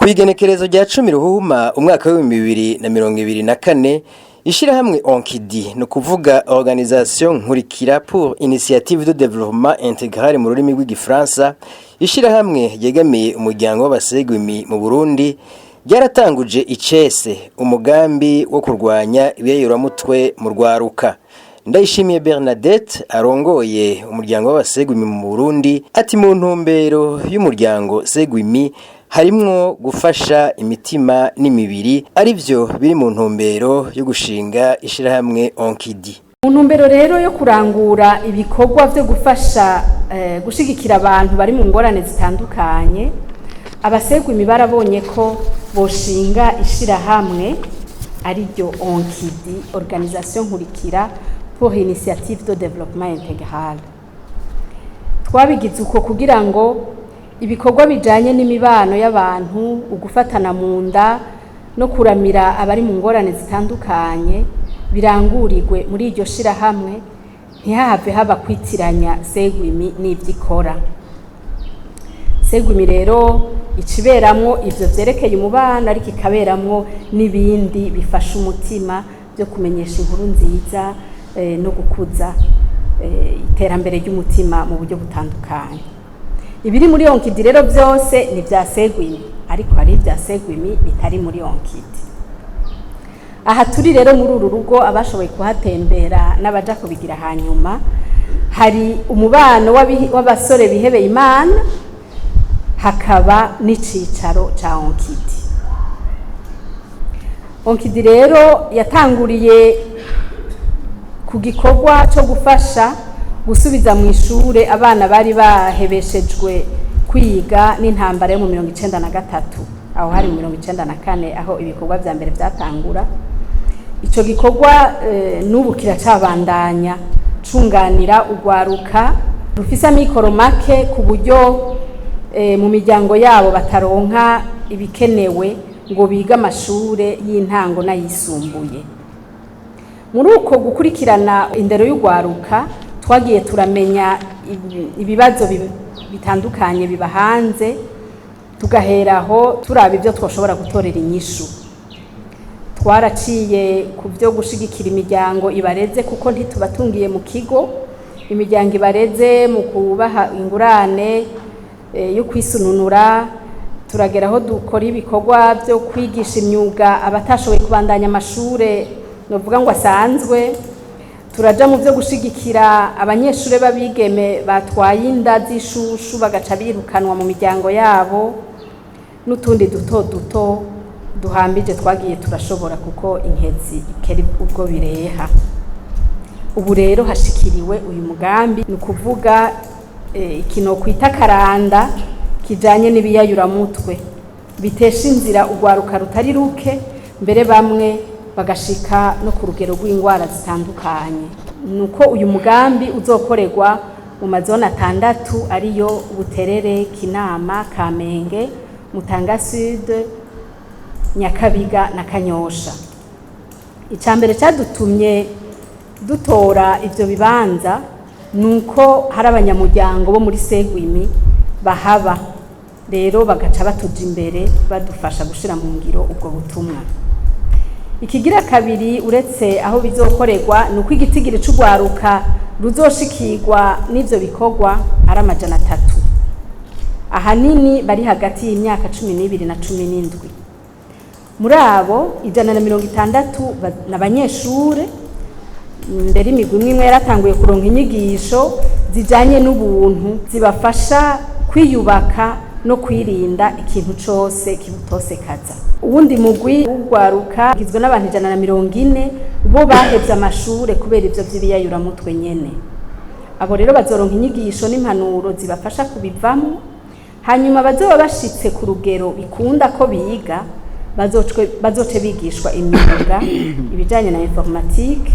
Kw'igenekerezo rya 10 Ruhuhuma umwaka wa 2024 ishirahamwe Onkidi no kuvuga Organisation Nkurikira pour Initiative de Développement Intégral mu rurimi rw'igifaransa, ishirahamwe yegamiye umuryango w'abasegwimi mu Burundi ryaratanguje icese umugambi wo kurwanya ibiyayuramutwe mu rwaruka. Ndayishimiye Bernadette arongoye umuryango w'abasegwimi mu Burundi ati mu ntumbero y'umuryango Segwimi harimwo gufasha imitima n'imibiri arivyo biri mu ntumbero yo gushinga ishirahamwe Onkidi. Mu ntumbero rero yo kurangura ibikorwa vyo gufasha gushigikira abantu bari mu ngorane zitandukanye, abasegwimi barabonye ko boshinga ishirahamwe ariryo Onkidi, Organisation Nkurikira pour Initiative de Développement Intégral. Twabigize uko kugira ngo ibikorwa bijanye n'imibano y'abantu, ugufatana mu nda no kuramira abari mu ngorane zitandukanye birangurirwe muri iryo shirahamwe, ntihave haba kwitiranya Segwimi n'ivyikora. Segwimi rero iciberamwo ivyo vyerekeye umubano, ariko ikaberamwo n'ibindi bifasha umutima byo kumenyesha inkuru nziza no gukuza iterambere ry'umutima mu buryo butandukanye. Ibiri muri Onkidi rero byose ni vya Segwimi, ariko hari vya Segwimi bitari muri Onkidi. Aha turi rero muri uru rugo abashoboye kuhatembera n'abaja kubigira hanyuma, hari umubano w'abasore bihebeye Imana, hakaba n'icicaro ca Onkidi. Onkidi rero yatanguriye ku gikorwa cyo gufasha gusubiza mu ishure abana bari bahebeshejwe kwiga n'intambara yo mu 1993, aho hari mu 1994 aho ibikorwa vya mbere vyatangura. Ico gikorwa n'ubu kiracabandanya cunganira ugwaruka rufise amikoro make ku buryo mu miryango yabo bataronka ibikenewe ngo biga amashure y'intango n'ayisumbuye. Muri uko gukurikirana indero y'ugwaruka twagiye turamenya ibibazo bitandukanye biba hanze, tugaheraho turaba ibyo twoshobora gutorera inyishu. Twaraciye ku byo gushigikira imiryango ibareze, kuko ntitubatungiye mu kigo, imiryango ibareze mu kubaha ingurane yo kwisununura. Turageraho dukora ibikorwa byo kwigisha imyuga abatashoboye kubandanya amashure novuga ngo asanzwe. Turaja mu byo gushigikira abanyeshure babigeme batwaye inda z'ishushu bagaca birukanwa mu miryango yabo, n'utundi duto duto duhambije twagiye turashobora, kuko inkezi ikeri ubwo bireha. Ubu rero hashikiriwe uyu mugambi, ni kuvuga ikino kwita karanda kijanye n'ibiyayuramutwe bitesha inzira ugwaruka rutari ruke, mbere bamwe bagashika no ku rugero rw'ingwara zitandukanye. Nuko uyu mugambi uzokorerwa mu mazone 6 ariyo Buterere, Kinama, Kamenge, Mutanga Sud, Nyakabiga na Kanyosha. Icambere cadutumye dutora ivyo bibanza nuko hari abanyamuryango bo muri Segwimi bahaba, rero bagaca batuja imbere badufasha gushira mu ngiro ubwo butumwa. Ikigira kabiri uretse aho bizokorerwa nuko igitigiri c'ugwaruka ruzoshikirwa n'ivyo bikorwa ari 300. Ahanini bari hagati y'imyaka 12 na 17. Muri abo 160 n'abanyeshure, mbere imigwi imwe yaratanguye kuronka inyigisho zijanye n'ubuntu zibafasha kwiyubaka no kwirinda ikintu cose kibutosekaza. Uwundi mugwi w'ugwaruka gizwe n'abantu 140 bo bahevye amashure kubera ivyo vy'ibiyayuramutwe nyene. Abo rero bazoronka inyigisho n'impanuro zibafasha kubivamo, hanyuma bazoba bashitse ku rugero bikunda ko biga, bazoce bigishwa imyuga ibijanye na informatique,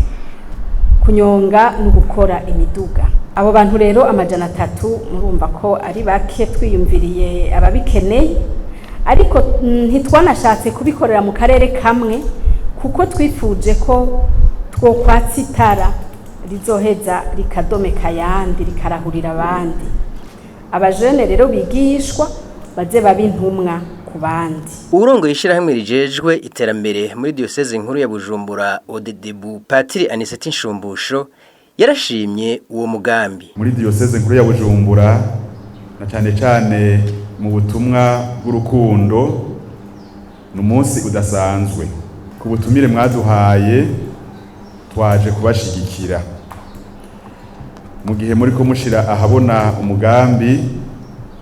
kunyonga no gukora imiduga. Abo bantu rero 300 murumva ko ari bake twiyumviriye ababikeneye, ariko ntitwanashatse kubikorera mu karere kamwe, kuko twifuje ko twokwatsitara rizoheza rikadomeka yandi rikarahurira abandi. Abajene rero bigishwa baze babintumwa ku bandi. Urongoye ishirahamwe rijejwe iterambere muri diocese nkuru ya Bujumbura ODDBU Patiri Aniseti Nshumbusho yarashimye uwo mugambi. Muri diocese nkuru ya Bujumbura na cyane mu butumwa bw'urukundo n'umunsi udasanzwe. Ku butumire mwaduhaye twaje kubashigikira. Mu gihe muri ko mushira ahabona umugambi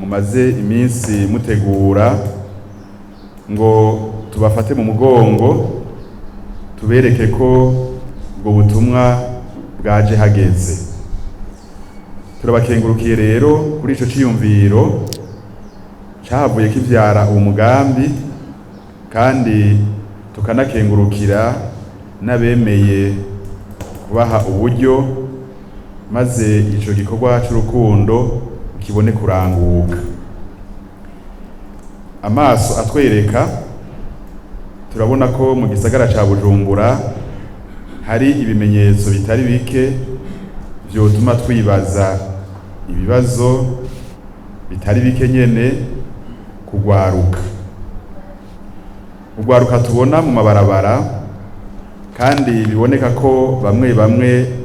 mumaze iminsi mutegura ngo tubafate mu mugongo tubereke ko ubwo butumwa bwaje hageze. Turabakengurukiye rero kuri ico ciyumviro cahavuye kivyara uwo mugambi, kandi tukanakengurukira n'abemeye kubaha uburyo maze ico gikorwa c'urukundo kibone kuranguka. Amaso atwereka turabona ko mu gisagara ca Bujumbura hari ibimenyetso bitari bike vyotuma twibaza ibibazo bitari bike nyene kugwaruka. Ugwaruka tubona mu mabarabara kandi biboneka ko bamwe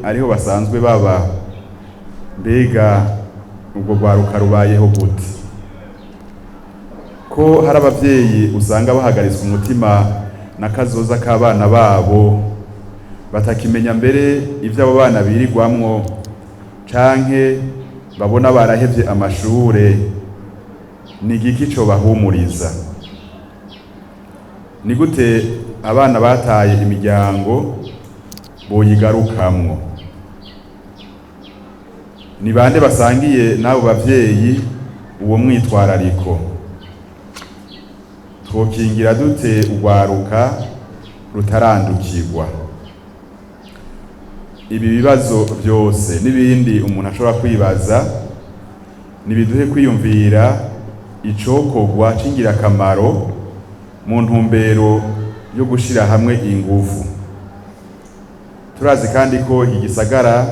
ariho basanzwe baba. Mbega ubwo gwaruka rubayeho gute? Ko hari abavyeyi usanga bahagaritswe umutima n'akazoza k'abana babo, batakimenya mbere ivyo abo bana birigwamwo, canke babona barahevye amashure. Ni igiki co bahumuriza? Ni gute abana bataye imiryango boyigarukamwo? Ni bande basangiye n'abo bavyeyi uwo mwitwarariko? Twokingira dute ugwaruka rutarandukirwa? Ibi bibazo byose n'ibindi umuntu ashobora kwibaza nibiduhe kwiyumvira icokorwa c'ingirakamaro mu ntumbero yo gushira hamwe ingufu. Turazi kandi ko igisagara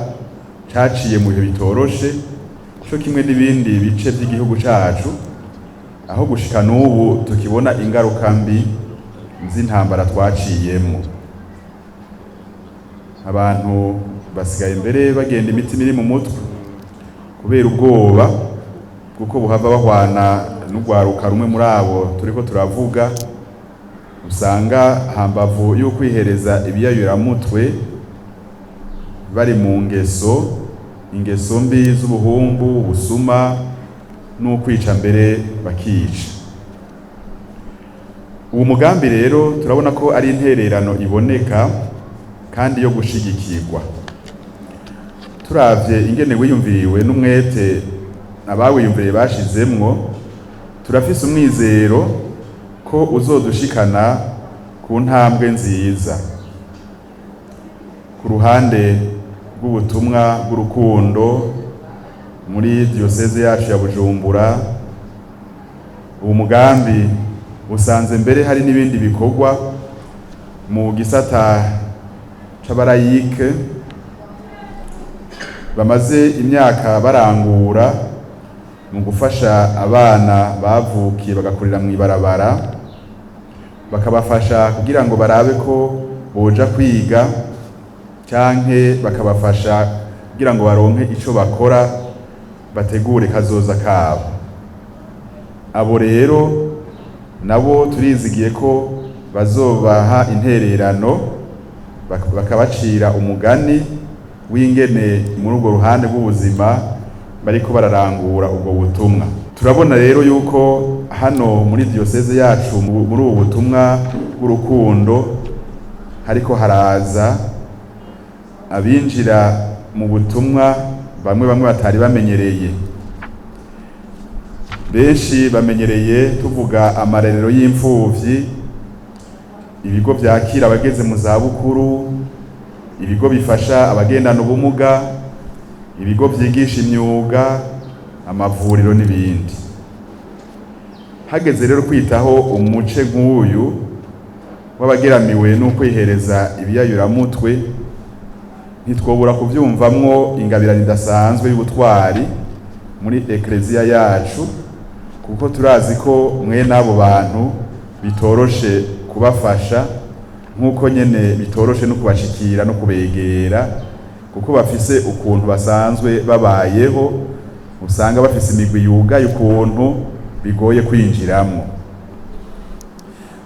caciye mu bihe bitoroshe cyo kimwe n'ibindi bice by'igihugu cacu, aho gushika n'ubu tukibona ingaruka mbi z'intambara twaciyemo. Abantu basigaye mbere bagenda imitima iri mu mutwe kubera ubwoba kuko buhava bahwana n'ugwaruka rumwe muri abo turiko turavuga. Usanga hambavu yo kwihereza ibiyayuramutwe bari mu ingeso mbi z'ubuhumbu, ubusuma n'ukwica mbere bakica. Uwo mugambi rero turabona ko ari intererano iboneka kandi yo gushigikirwa. Turavye ingene wiyumviriwe n'umwete abawiyumviriye bashizemwo, turafise umwizero ko uzodushikana ku ntambwe nziza. Ku ruhande rw'ubutumwa bw'urukundo muri diocese yacu ya Bujumbura, uwo mugambi usanze mbere hari n'ibindi bikorwa mu gisata c'abarayike bamaze imyaka barangura mu gufasha abana bavukiye bagakurira mu ibarabara, bakabafasha kugira ngo barabe ko boja kwiga canke bakabafasha kugira ngo baronke ico bakora bategure kazoza kabo. Abo rero nabo turizigiye ko bazobaha intererano bakabacira umugani w'ingene muri urwo ruhande rw'ubuzima bariko bararangura ubwo butumwa. Turabona rero yuko hano muri diocese yacu muri ubu butumwa bw'urukundo hariko haraza abinjira mu butumwa bamwe batari bamenyereye. Benshi bamenyereye tuvuga amarerero y'imfuvyi, ibigo vyakira abageze mu zabukuru, ibigo bifasha abagendana ubumuga, ibigo vyigisha imyuga, amavuriro n'ibindi. Hageze rero kwitaho umuce nk'uyu w'abageramiwe n'ukwihereza ibiyayuramutwe, ntitwobura kuvyumvamwo ingabirano idasanzwe y'ubutwari muri ekleziya yacu, kuko turazi ko mwene abo bantu bitoroshe kubafasha nk'uko nyene bitoroshe no kubashikira no kubegera, kuko bafise ukuntu basanzwe babayeho, usanga bafise imigwi yugaye ukuntu bigoye kwinjiramwo.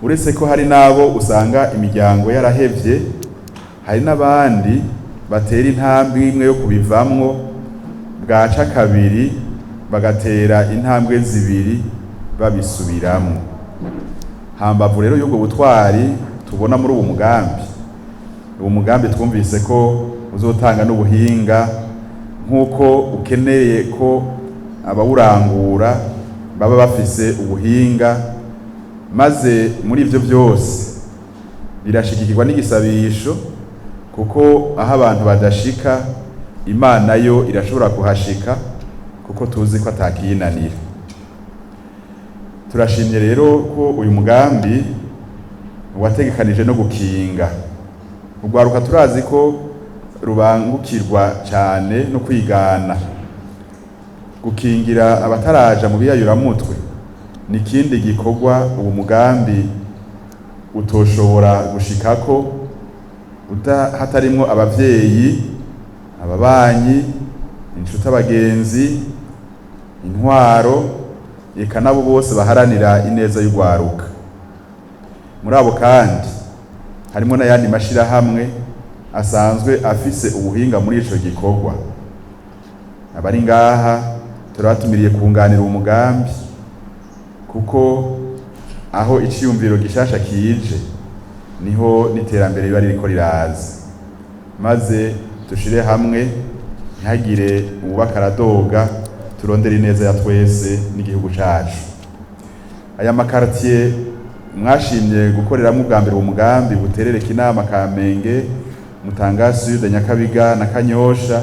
Uretse ko hari nabo usanga imiryango yarahevye, hari n'abandi batera intambwe imwe yo kubivamwo, bwaca kabiri bagatera intambwe zibiri babisubiramwo. Hambavu rero y'ubwo butwari tubona muri uwo mugambi twumvise ko uzotanga n'ubuhinga, nk'uko ukeneye ko abawurangura baba bafise ubuhinga, maze muri ivyo byose birashigikirwa n'igisabisho, kuko aho abantu badashika Imana yo irashobora kuhashika, kuko tuzi ko atakiyinanira. Turashimye rero ko uyu mugambi wategekanije no gukinga urwaruka. Turazi ko rubangukirwa cyane no kwigana. Gukingira abataraja mu biyayuramutwe ni kindi gikorwa uwo mugambi utoshobora gushikako hatarimwo abavyeyi, ababanyi, inshuti, abagenzi, intwaro, eka nabo bose baharanira ineza y'urwaruka. Muri abo kandi harimo n'ayandi mashirahamwe asanzwe afise ubuhinga muri ico gikorwa. Abari ngaha turabatumiriye kunganira uwo mugambi, kuko aho iciyumviro gishasha kije niho n'iterambere riba ririko riraza, maze tushire hamwe ntihagire uwubaka aradoga, turondere ineza ya twese n'igihugu cacu. Aya makartier mwashimye gukoreramwo ubwa mbere uwo mugambi Buterere, Kinama, Kamenge, Mutanga Sud, Nyakabiga na Kanyosha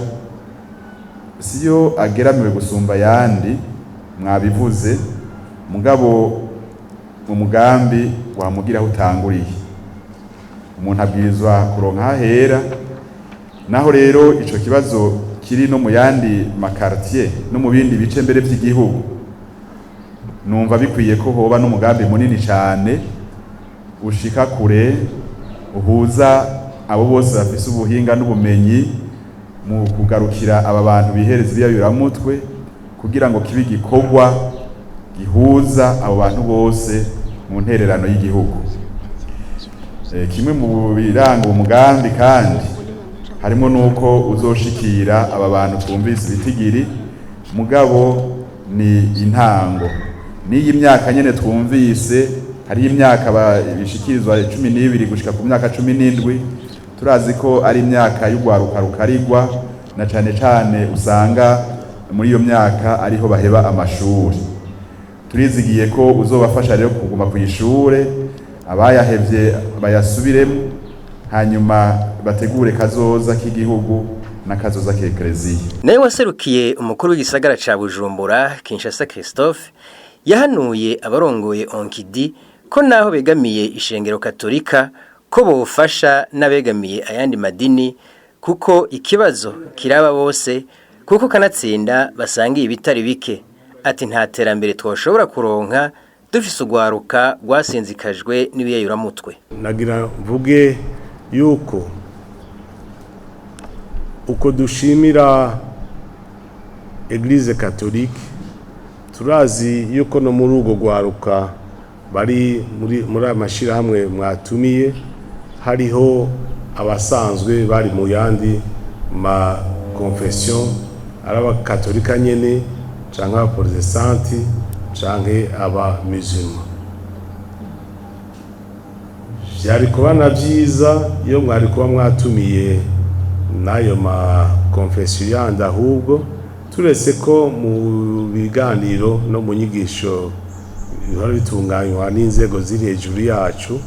siyo ageramiwe gusumba yandi mwabivuze, mugabo mu mugambi wamugiraho utanguriye. Umuntu abwirizwa kuronka hahera, naho rero ico kibazo kiri no mu yandi makartier no mu bindi bice mbere by'igihugu. Numva bikwiye ko hoba n'umugambi munini cyane ushika kure, uhuza abo bose bafise ubuhinga n'ubumenyi mu kugarukira aba bantu bihereza ibiyayuramutwe, kugira ngo kibe igikorwa gihuza abo bantu bose mu ntererano y'igihugu. Kimwe mu biranga umugambi kandi harimo nuko uzoshikira aba bantu twumvise ibitigiri, mugabo ni intango. N'iyi myaka nyene twumvise, hari imyaka bishikirizwa 12 gushika ku myaka 17, turazi ko ari imyaka y'urwaruka rukarigwa, na cane cane usanga muri iyo myaka ariho baheba amashuri. Turizigiye ko uzobafasha rero kuguma ku ishure, abayahevye bayasubiremo, hanyuma bategure kazoza k'igihugu na kazoza k'Eklezia. Naye waserukiye umukuru w'igisagara ca Bujumbura, Kinshasa Christophe, yahanuye abarongoye Onkidi ko naho begamiye ishengero Katolika ko bofasha n'abegamiye ayandi madini, kuko ikibazo kiraba bose, kuko kanatsinda basangiye ibitari bike. Ati nta terambere twoshobora kuronka dufise urwaruka rwasinzikajwe n'ibiyayuramutwe. Nagira mvuge yuko uko dushimira Eglise Catholique, turazi yuko no muri urwo rwaruka bari muri amashirahamwe mwatumiye, hariho abasanzwe bari mu yandi ma confession, araba Katolika nyene canke aba Protestanti canke aba musulman. Vyari kuba na vyiza iyo mwari kuba mwatumiye nayo ma confession yandi, ahubwo turetse ko mu biganiro no mu nyigisho bihora bitunganywa n'inzego ziri hejuru yacu,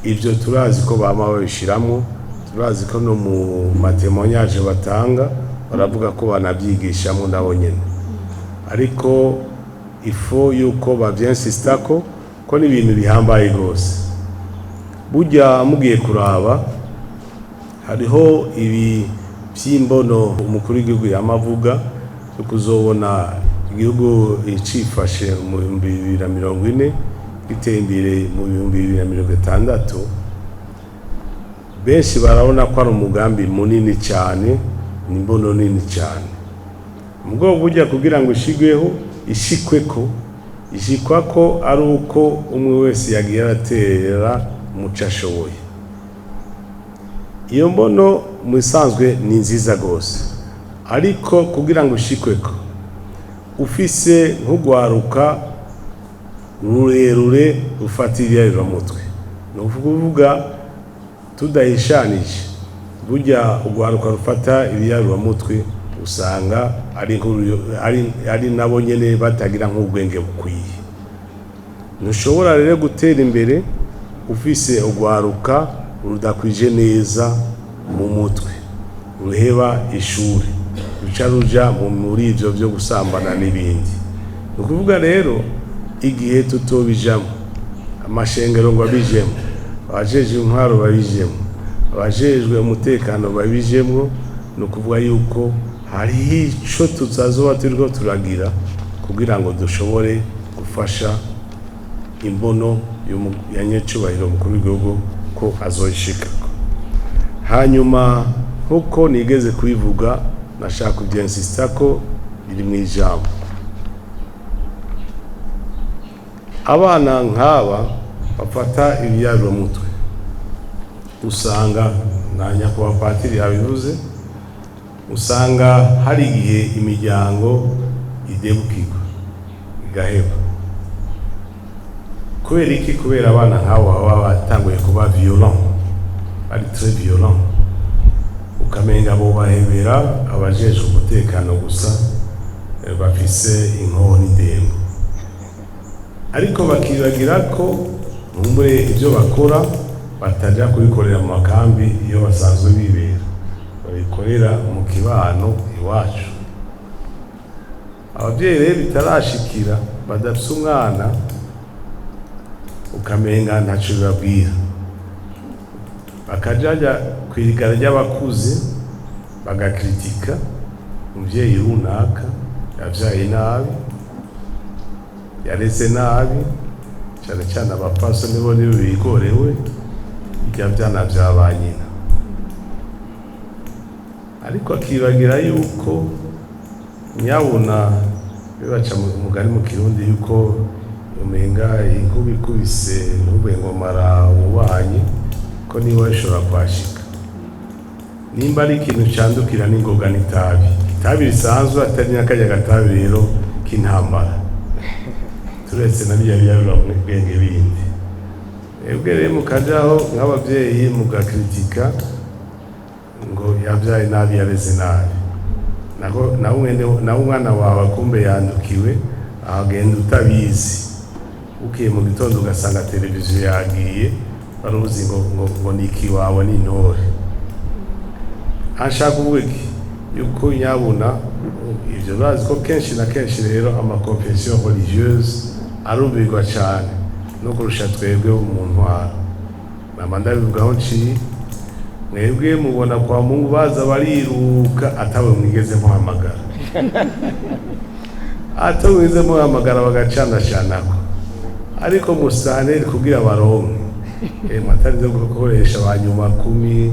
ivyo turazi ko bama babishiramwo. Turazi ko no mu matemoignage batanga baravuga ko banavyigishamo nabo nyene, ariko ifo yuko bavyinsista ko ni ibintu bihambaye gose. Burya mugiye kuraba, hariho ibi vy'imbono umukuru w'igihugu yamavuga yo kuzobona igihugu icifashe mu 2040 giteye imbere mu 2060, benshi barabona ko ari umugambi munini cyane, n'imbono nini cyane. Mugabo burya kugira ngo ishikweko ari uko umwe wese yagiye aratera muco ashoboye. Iyo mbono mu isanzwe ni nziza gose, ariko kugira ngo ishikweko ufise nk'ugwaruka rurerure rufatiriye mutwe, no kuvuga tudahishanije, burya ugwaruka rufata ibiyarura mutwe usanga ari nabo nyene batagira nk'ubwenge bukwiye. Ntushobora rero gutera imbere ufise ugwaruka rudakwije neza mu mutwe, ruheba ishuri, ruca ruja muri ivyo vyo gusambana n'ibindi. Ni ukuvuga rero igihe tutobijamo, amashengero ngo abijemo, abajejwe intwaro babijemo, abajejwe umutekano babijemo, ni ukuvuga yuko hariho ico tutazoba turiko turagira kugira ngo dushobore gufasha imbono ya nyecubahiro mukuru w'igihugu ko azoyishikako. Hanyuma nkuko nigeze kubivuga, nashaka kubyensista ko biri mu ijambo. Abana nk'aba bafata ibiyarura mutwe, usanga na nyakubahwa patiri yabivuze, usanga hari igihe imiryango idebukirwa igaheba. Kubera iki? Kubera abana nk'abo baba batanguye kuba violent, bari très violent, ukamenga bo bahebera abajejwe umutekano gusa, bafise inkoni ndende, ariko bakibagira ko nkumbure ibyo bakora batajya kubikorera mu makambi iyo basanzwe bibera, babikorera mu kibano iwacu. Ababyeyi rero bitarashikira badafise umwana, ukamenga ntaco bibabwira, bakajaja kwirigara ry'abakuze bagakritika umuvyeyi runaka yavyaye nabi, yareze nabi, cyane cyane abapfasoni nibo bigorewe ibya byana bya ba nyina, ariko akibagira yuko nyabuna bibaca umugani mu Kirundi yuko umenga inkuba ikubise n'ubwengo mara ubanye ko niwe ashobora kwashika. Nimba ari ikintu candukira n'ingoga n'itabi, itabi risanzwe atari n'akajya gatabi rero k'intambara, turetse na byarura ubwenge bindi. Ebwe rero mukajaho nk'abavyeyi mugakritika ngo yavyaye nabi, yareze nabi, nawe umwana wawe kumbe yandukiwe, agenda utabizi, ukiye mu gitondo ugasanga televiziyo yagiye, baruzi ngo niki wawe n'intore. Ashaka uwiki yuko nyabuna ivyo bazi ko kenshi na kenshi rero amakonfession religieuse arubirwa cyane no kurusha twebwe mu ntwaro. Namanda bivugaho nci mwebwe mubona kwa Mungu baza bariruka atawe mwigeze muhamagara, atawe mwigeze muhamagara bagacana shanako, ariko musane kugira baronke matari zo gukoresha abanyuma 10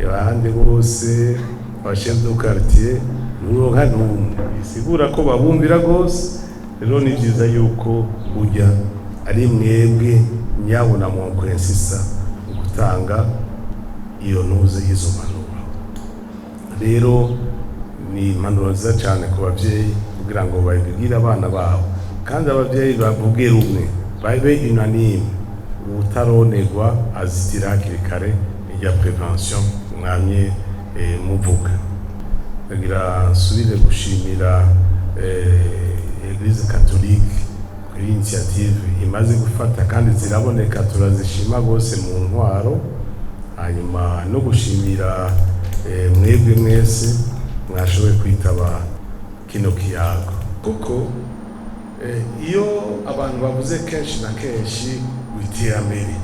abandi bose abashinzwe mu quartier nuronka n'umwe, sigura ko babumbira gose. Rero ni byiza yuko ujya ari mwebwe nyabona mu kwensisa gutanga iyo ntuze izo mpanuro. Rero ni impanuro nziza cyane ku bavyeyi kugira ngo babibwire abana babo, kandi abavyeyi bavuge rumwe, babe unanime, utaronegwa azitira hakiri kare ya prevention mwamye muvuga. Ndagira nsubire gushimira Eglise Catholique kuri initiative imaze gufata kandi ziraboneka, turazishima gose mu ntwaro. Hanyuma no gushimira mwebwe mwese mwashoboye kwitaba kino kiyago, kuko iyo abantu bavuze kenshi na kenshi witerambere,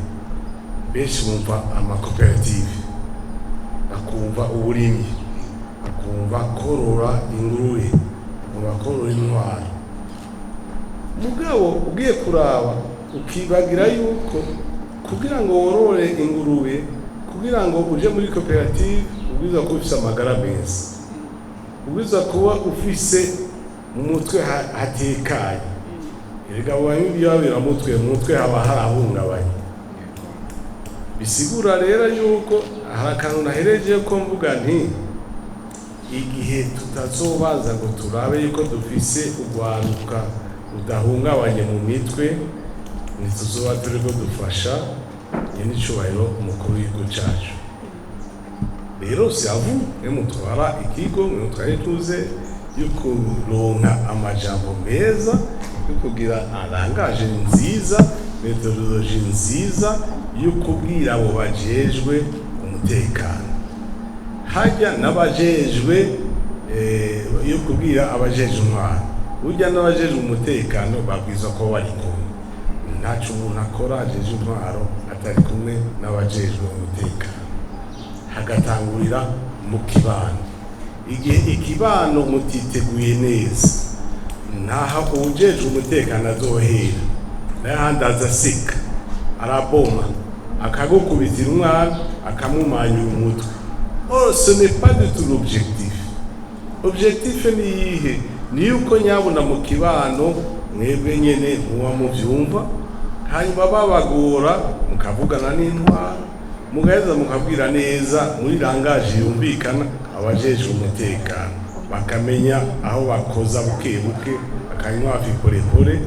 benshi bumva amakoperative, bakumva uburimyi, bakumva korora ingurube, bakumva korora intwaro, mugabo ugiye kuraba ukibagira yuko kugira ngo worore ingurube, kugira ngo uje muri koperative ubwiza kuba ufise amagara meza, ubwiza kuba ufise mu mutwe hatekanye. Erega wabira mutwe haba harahungabanye. Bisigura rero yuko hari akantu nahereje ko mvuga nti igihe tutazobanza ngo turabe yuko dufise urwaruka rudahungabanye mu mitwe, ntituzoba turiko dufasha nyenicubahiro umukuru w'igihugu cacu. Rero siavu mutwara ikigo mutware tuze yuko ronka amajambo meza yo kugira arangaje nziza, metodologie nziza yo kubwira abo bajejwe umutekano, hajya n'abajejwe yo kubwira abajejwe intwaro, burya n'abajejwe umutekano babwiza ko bari kumwe. Ntaco umuntu akora ajeje intwaro atari kumwe n'abajejwe umutekano. Hagatangurira mu kibano. Igihe ikibano mutiteguye neza, ntaho ujejwe umutekano azohera, n'ahandi azasika araboma akagukubitira umwana akamumanya umutwe. Oh, ce n'est pas du tout l'objectif. Objectif ni iyihe? Ni yuko nyabona mu kibano mwebwe nyene muba muvyumva, hanyuma babagora mukavugana n'intwaro, mugaheza mukabwira neza muri rangaje yumvikana abajejwe umutekano, bakamenya aho bakoza buke buke, akanywa hafi porepore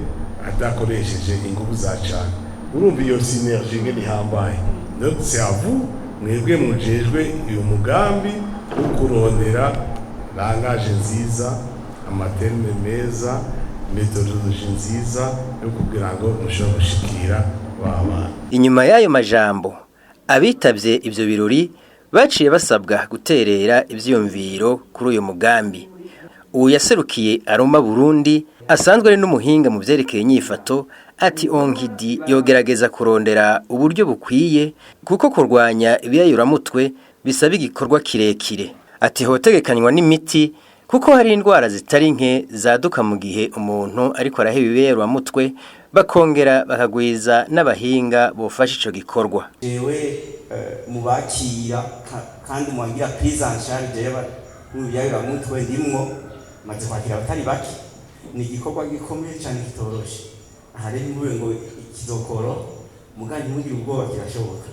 adakoresheje ingufu za cane. Urumva iyo synergie ngene ihambaye. Donc c'est à vous, mwebwe mujejwe uyu mugambi wo kurondera rangaje nziza, amaterme meza, metodologie nziza yo kugira ngo mushobore gushikira baba. Inyuma y'ayo majambo, abitavye ivyo birori baciye basabwa guterera ivyiyumviro kuri uyu mugambi. Uwo yaserukiye Aroma Burundi asanzwe ari n'umuhinga mu vyerekeye inyifato, ati Onkidi yogerageza kurondera uburyo bukwiye kuko kurwanya ibiyayuramutwe bisaba igikorwa kirekire. Ati hotegekanywa n'imiti kuko hari indwara zitari nke zaduka mu gihe umuntu ariko araheba ibiyayuramutwe, bakongera bakagwiza n'abahinga bofasha ico gikorwa. Jewe mubakira kandi mwangira prise en charge y'ibiyayuramutwe ndimwo maze kwakira abatari bake. Ni igikorwa gikomeye cyane kitoroshe. Aha rero mvuye ngo ikizokoro mugani mugire ubwoba kirashoboka.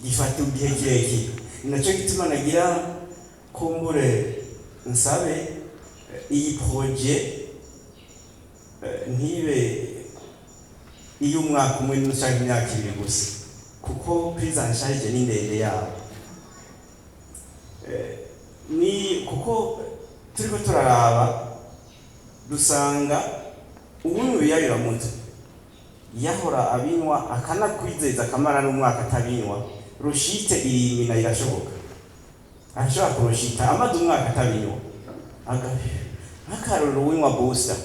Gifata igihe kirekire. Ninaco gituma nagira kumbure nsabe iyi projet ntibe iyo umwaka umwe n'ushaka imyaka 2 gusa, kuko prise en charge ni ndende yawo. Ni kuko turiko turaraba dusanga ubu biyayuramutwe yahora abinwa akanakwizeza akamara n'umwaka atabinywa, rushite irimina irashoboka. Ashobora kurushita amaze umwaka atabinywa akaroro winwa booster.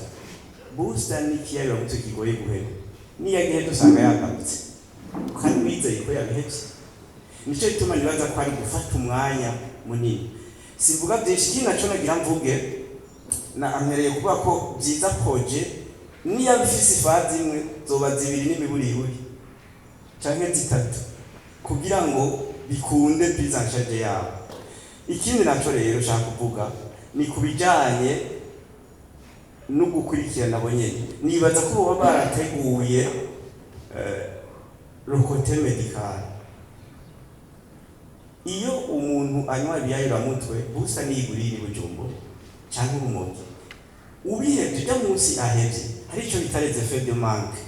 Booster ni ikiyayuramutwe kigoye guhera, niyo gihe dusanga yagarutse kandi bizeye ko yabihetse. Nico gituma nibaza ko ari gufata umwanya munini. Sivuga byinshi, kino naco nagira mvuge na ampereye kuvuga ko byiza projet niyo bifise ifazi imwe zoba 2 n'imiburiburi canke 3 kugira ngo bikunde prise en charge yabo. Ikindi naco rero shaka kuvuga ni kubijanye no gukurikirana abo nyene. Nibaza ko baba barateguye le côté médical. Iyo umuntu anywa ibiyayuramutwe busa n'iguriri bujumbo canke urumogi, ubihevye bya munsi ahevye hari ico bitareze effet de manque,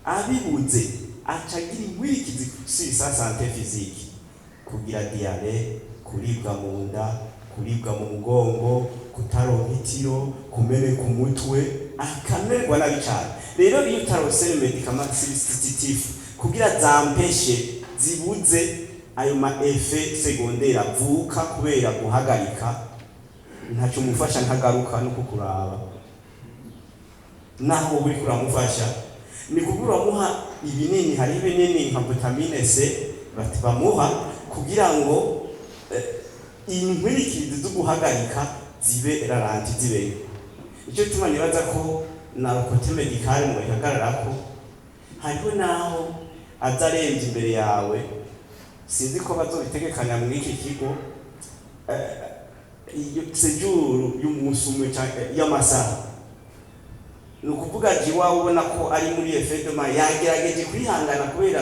abibuze acagira ingwirikizi sur sa santé physique, kugira diarrhée, kuribwa mu nda, kuribwa mu mugongo, kutaronka itiro, kumeneka umutwe, akamererwa nabi cane. Rero iyo utarose medicament substitutif kugira zampeshe zibuze ayo ma effet secondaire avuka kubera guhagarika, ntaco mufasha ntagaruka no kukuraba. Naho uri kuramufasha ni kugura muha ibinini, hari ibinini nka vitamine C bamuha kugira ngo inkwirikizi zo guhagarika zibe raranti zibe. icyo tuma nibaza ko na kote medicale mu ihagararako hariho naho azarenze imbere yawe sinzi ko bazobitegekanya muri iki kigo sejuru y'umunsi umwe y'amasaha ni ukuvuga jiwa ubona ko ari muri effectivement yagerageje kwihangana kubera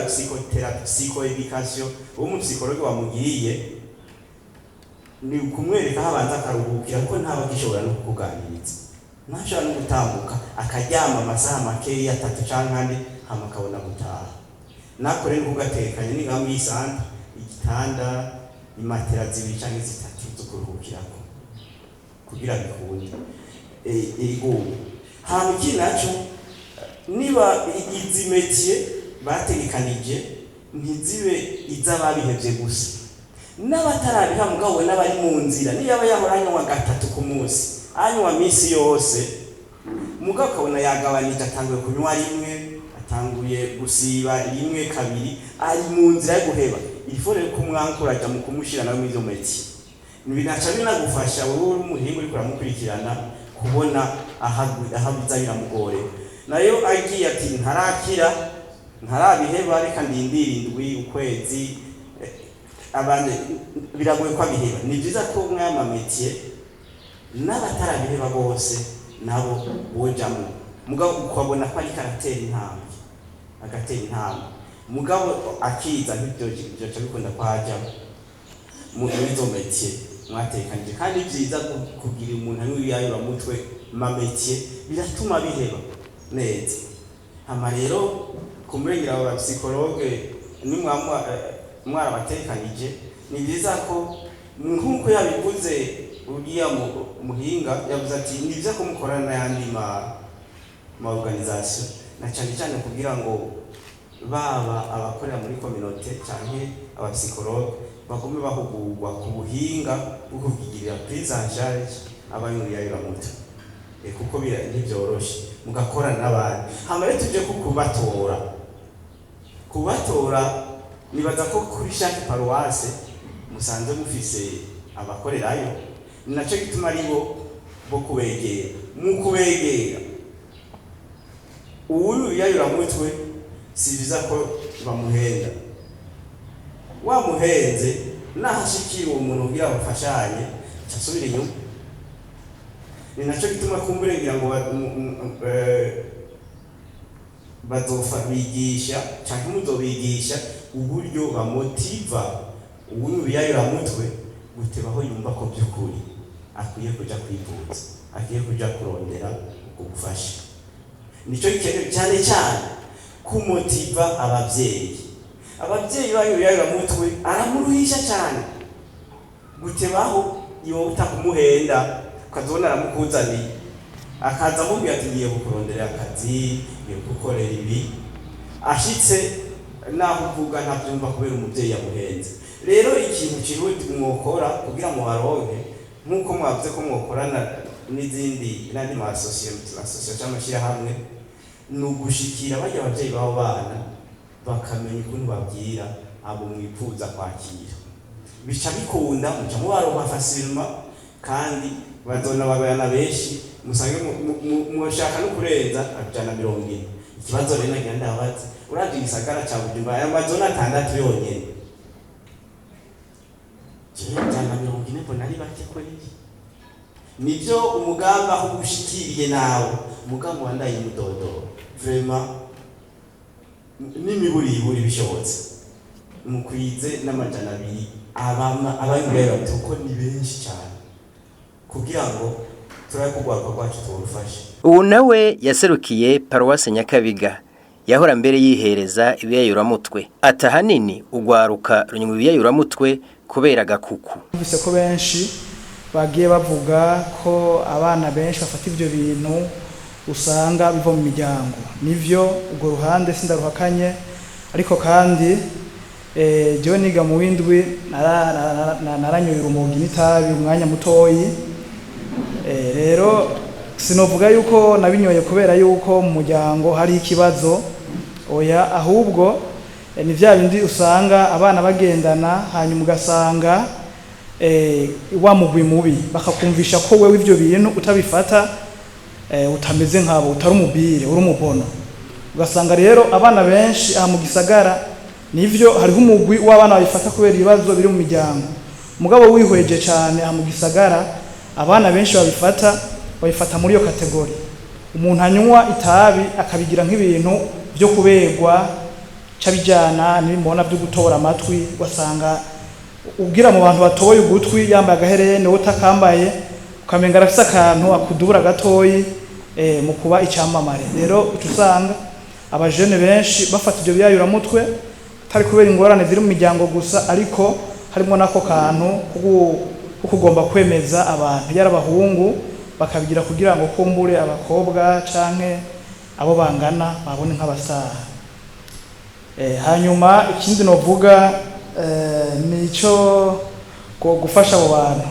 psychoeducation uwo mu psychologue wamugiriye ni kumwereka habanza akaruhukira ko ntaba gishobora no kukuganiriza ntashobora no gutambuka akaryama amasaha makeya 3 canke andi hama akabona gutaha nakore no kugatekanye ni nka mwisanta igitanda imatera 2 canke 3 zo kuruhukirako kugira bikunde ego hama ikinaco niba izi métier bategekanije ntizibe izababihevye gusa n'abatarabiha mugabo n'abari mu nzira niyo aba yahoranywa 3 ku munsi anywa misi yose mugabo kabona yagabanije atanguye kunywa rimwe atanguye gusiba rimwe kabiri ari mu nzira yo guheba ifore ko mwankuraja mu kumushira nawe mizo métier nibinaca binagufasha wowe umuhingo uri kuramukurikirana kubona ahabiza biramugore nayo agiye ati ntarabiheba reka ndindira indwi ukwezi abandi biragoye ko abiheba ni byiza ko mwama métier n'abatarabiheba bose nabo bojamo mugabo ukabona ko ari karatera intambwe agatera intambwe mugabo akiza ntibyo cyo bikunda kwaja mu izo métier mwatekanije kandi byiza kugira umuntu ari yayura mutwe ma métier biratuma biheba neza hama rero kumurengera aba psychologue ni mwara batekanije ni byiza ko nkuko yabivuze ugiya muhinga yavuze ati ni byiza ko mukorana n'ayandi ma organisation na cyane kugira ngo baba abakorera muri communauté cyane aba psychologue bagume bahugurwa ku buhinga bwo kugirira prise en charge abanyurira mutwe kuko ntibyoroshe mugakorana n'abandi hama rero tuje kubatora nibaza ko kuri chaque paroisse musanze mufise abakorerayo ninaco gituma ari bo kubegera mu kubegera uyu yayura mutwe si biza ko bamuhenda wamuhenze nahashikira uwo muntu ugira bafashanye cyasubira inyuma ninaco gituma kumburengera ngo bazofa bigisha cyangwa muzobigisha uburyo bamotiva uyu yayura mutwe gutebaho yumva ko byukuri akwiye kuja kwivuza akwiye kuja kurondera ubufasha nico gikenewe cyane kumotiva abavyeyi yayura mutwe aramuruhisha cyane gutebaho yo utakumuhenda ukazona aramukuzaniye akaza amubwira ati ngiye kukurondera akazi ngiye gukorera ibi ashitse naho uvuga ntabyumva kubera umuvyeyi yamuhenze rero ikintu kihuti mwokora kugira ngo baronke nkuko mwavuze ko mwokorana n'izindi n'andi ma association cy'amashira hamwe nugushikira bajya abavyeyi babo bana bakamenya ukuntu babwira abo mwifuza kwakira bica bikunda muca mubaronka facilement kandi bazona babana benshi musange mushaka no kurenza ajana 70 ikibazo rero ngenda abati uraje gisagara cha Bujumbura aya mazona 6 yonyene jana 40 mbona ari bake kweli nivyo umugamba aho gushikiriye nawe umugamba wandaye mudodo vraiment n'imiburi bishobotse mukwize n'amajana 2 abanyurera tuko ni benshi cyane kugira ngo turakugwaka kwacu turufashe ubu nawe yaserukiye Paroisse Nyakabiga yahora mbere yihereza ibiyayuramutwe atahanini ugwaruka runyuma ibiyayuramutwe kubera gakuku bise ko benshi bagiye bavuga ko abana benshi bafata ivyo bintu usanga biva mu miryango nivyo ubwo ruhande sindaruhakanye ariko kandi je niga mu windwi naranyoye urumogi n'itabi umwanya mutoyi rero sinovuga yuko nabinyoye kubera yuko mu muryango hari ikibazo oya ahubwo ni vya bindi usanga abana bagendana hanyuma ugasanga wa mugwi mubi bakakumvisha ko wewe ivyo bintu utabifata utameze nkabo, utari umubire, uri umubono. Ugasanga rero abana benshi aha mu gisagara nivyo hariho umugwi w'abana babifata kubera ibibazo biri mu miryango. Mugabo wihweje cyane aha mu gisagara abana benshi babifata muri iyo kategori. Umuntu anywa itabi akabigira nk'ibintu byo kuberwa cabijana n'ibimona byo gutora amatwi, wasanga ubwira mu bantu batoye ugutwi yambaye agaherene utakambaye ukamenga arafise akantu akudubura gatoyi mu kuba icyamamare. Rero usanga abajene benshi bafata ibyo biyayura mutwe atari kubera ingorane ziri mu miryango gusa, ariko harimo nako kantu kugomba kwemeza abantu yarabahungu bakabigira kugira ngo kumbure abakobwa canke abo bangana babone nk'abasaha. Hanyuma ikindi novuga nico gufasha abo bantu.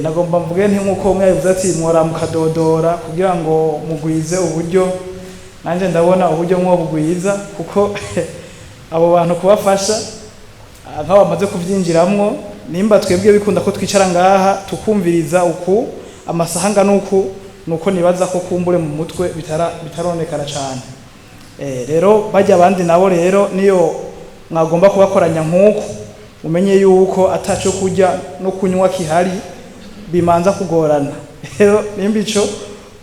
Nagomba mvuge nti nkuko umwe yavuze ati mwora mukadodora kugira ngo mugwize uburyo, nanje ndabona uburyo mwo bugwiza kuko abo bantu kubafasha nk'abo bamaze kuvyinjiramwo, nimba twebwe bikunda ko twicara ngaha tukumviriza uku amasahanga nuko nibaza ko kumbure mu mutwe bitaronekana cyane. Rero bajya abandi nabo rero niyo mwagomba kubakoranya nk'uko umenye yuko ataco kurya no kunywa kihari bimanza kugorana. Rero nimba ico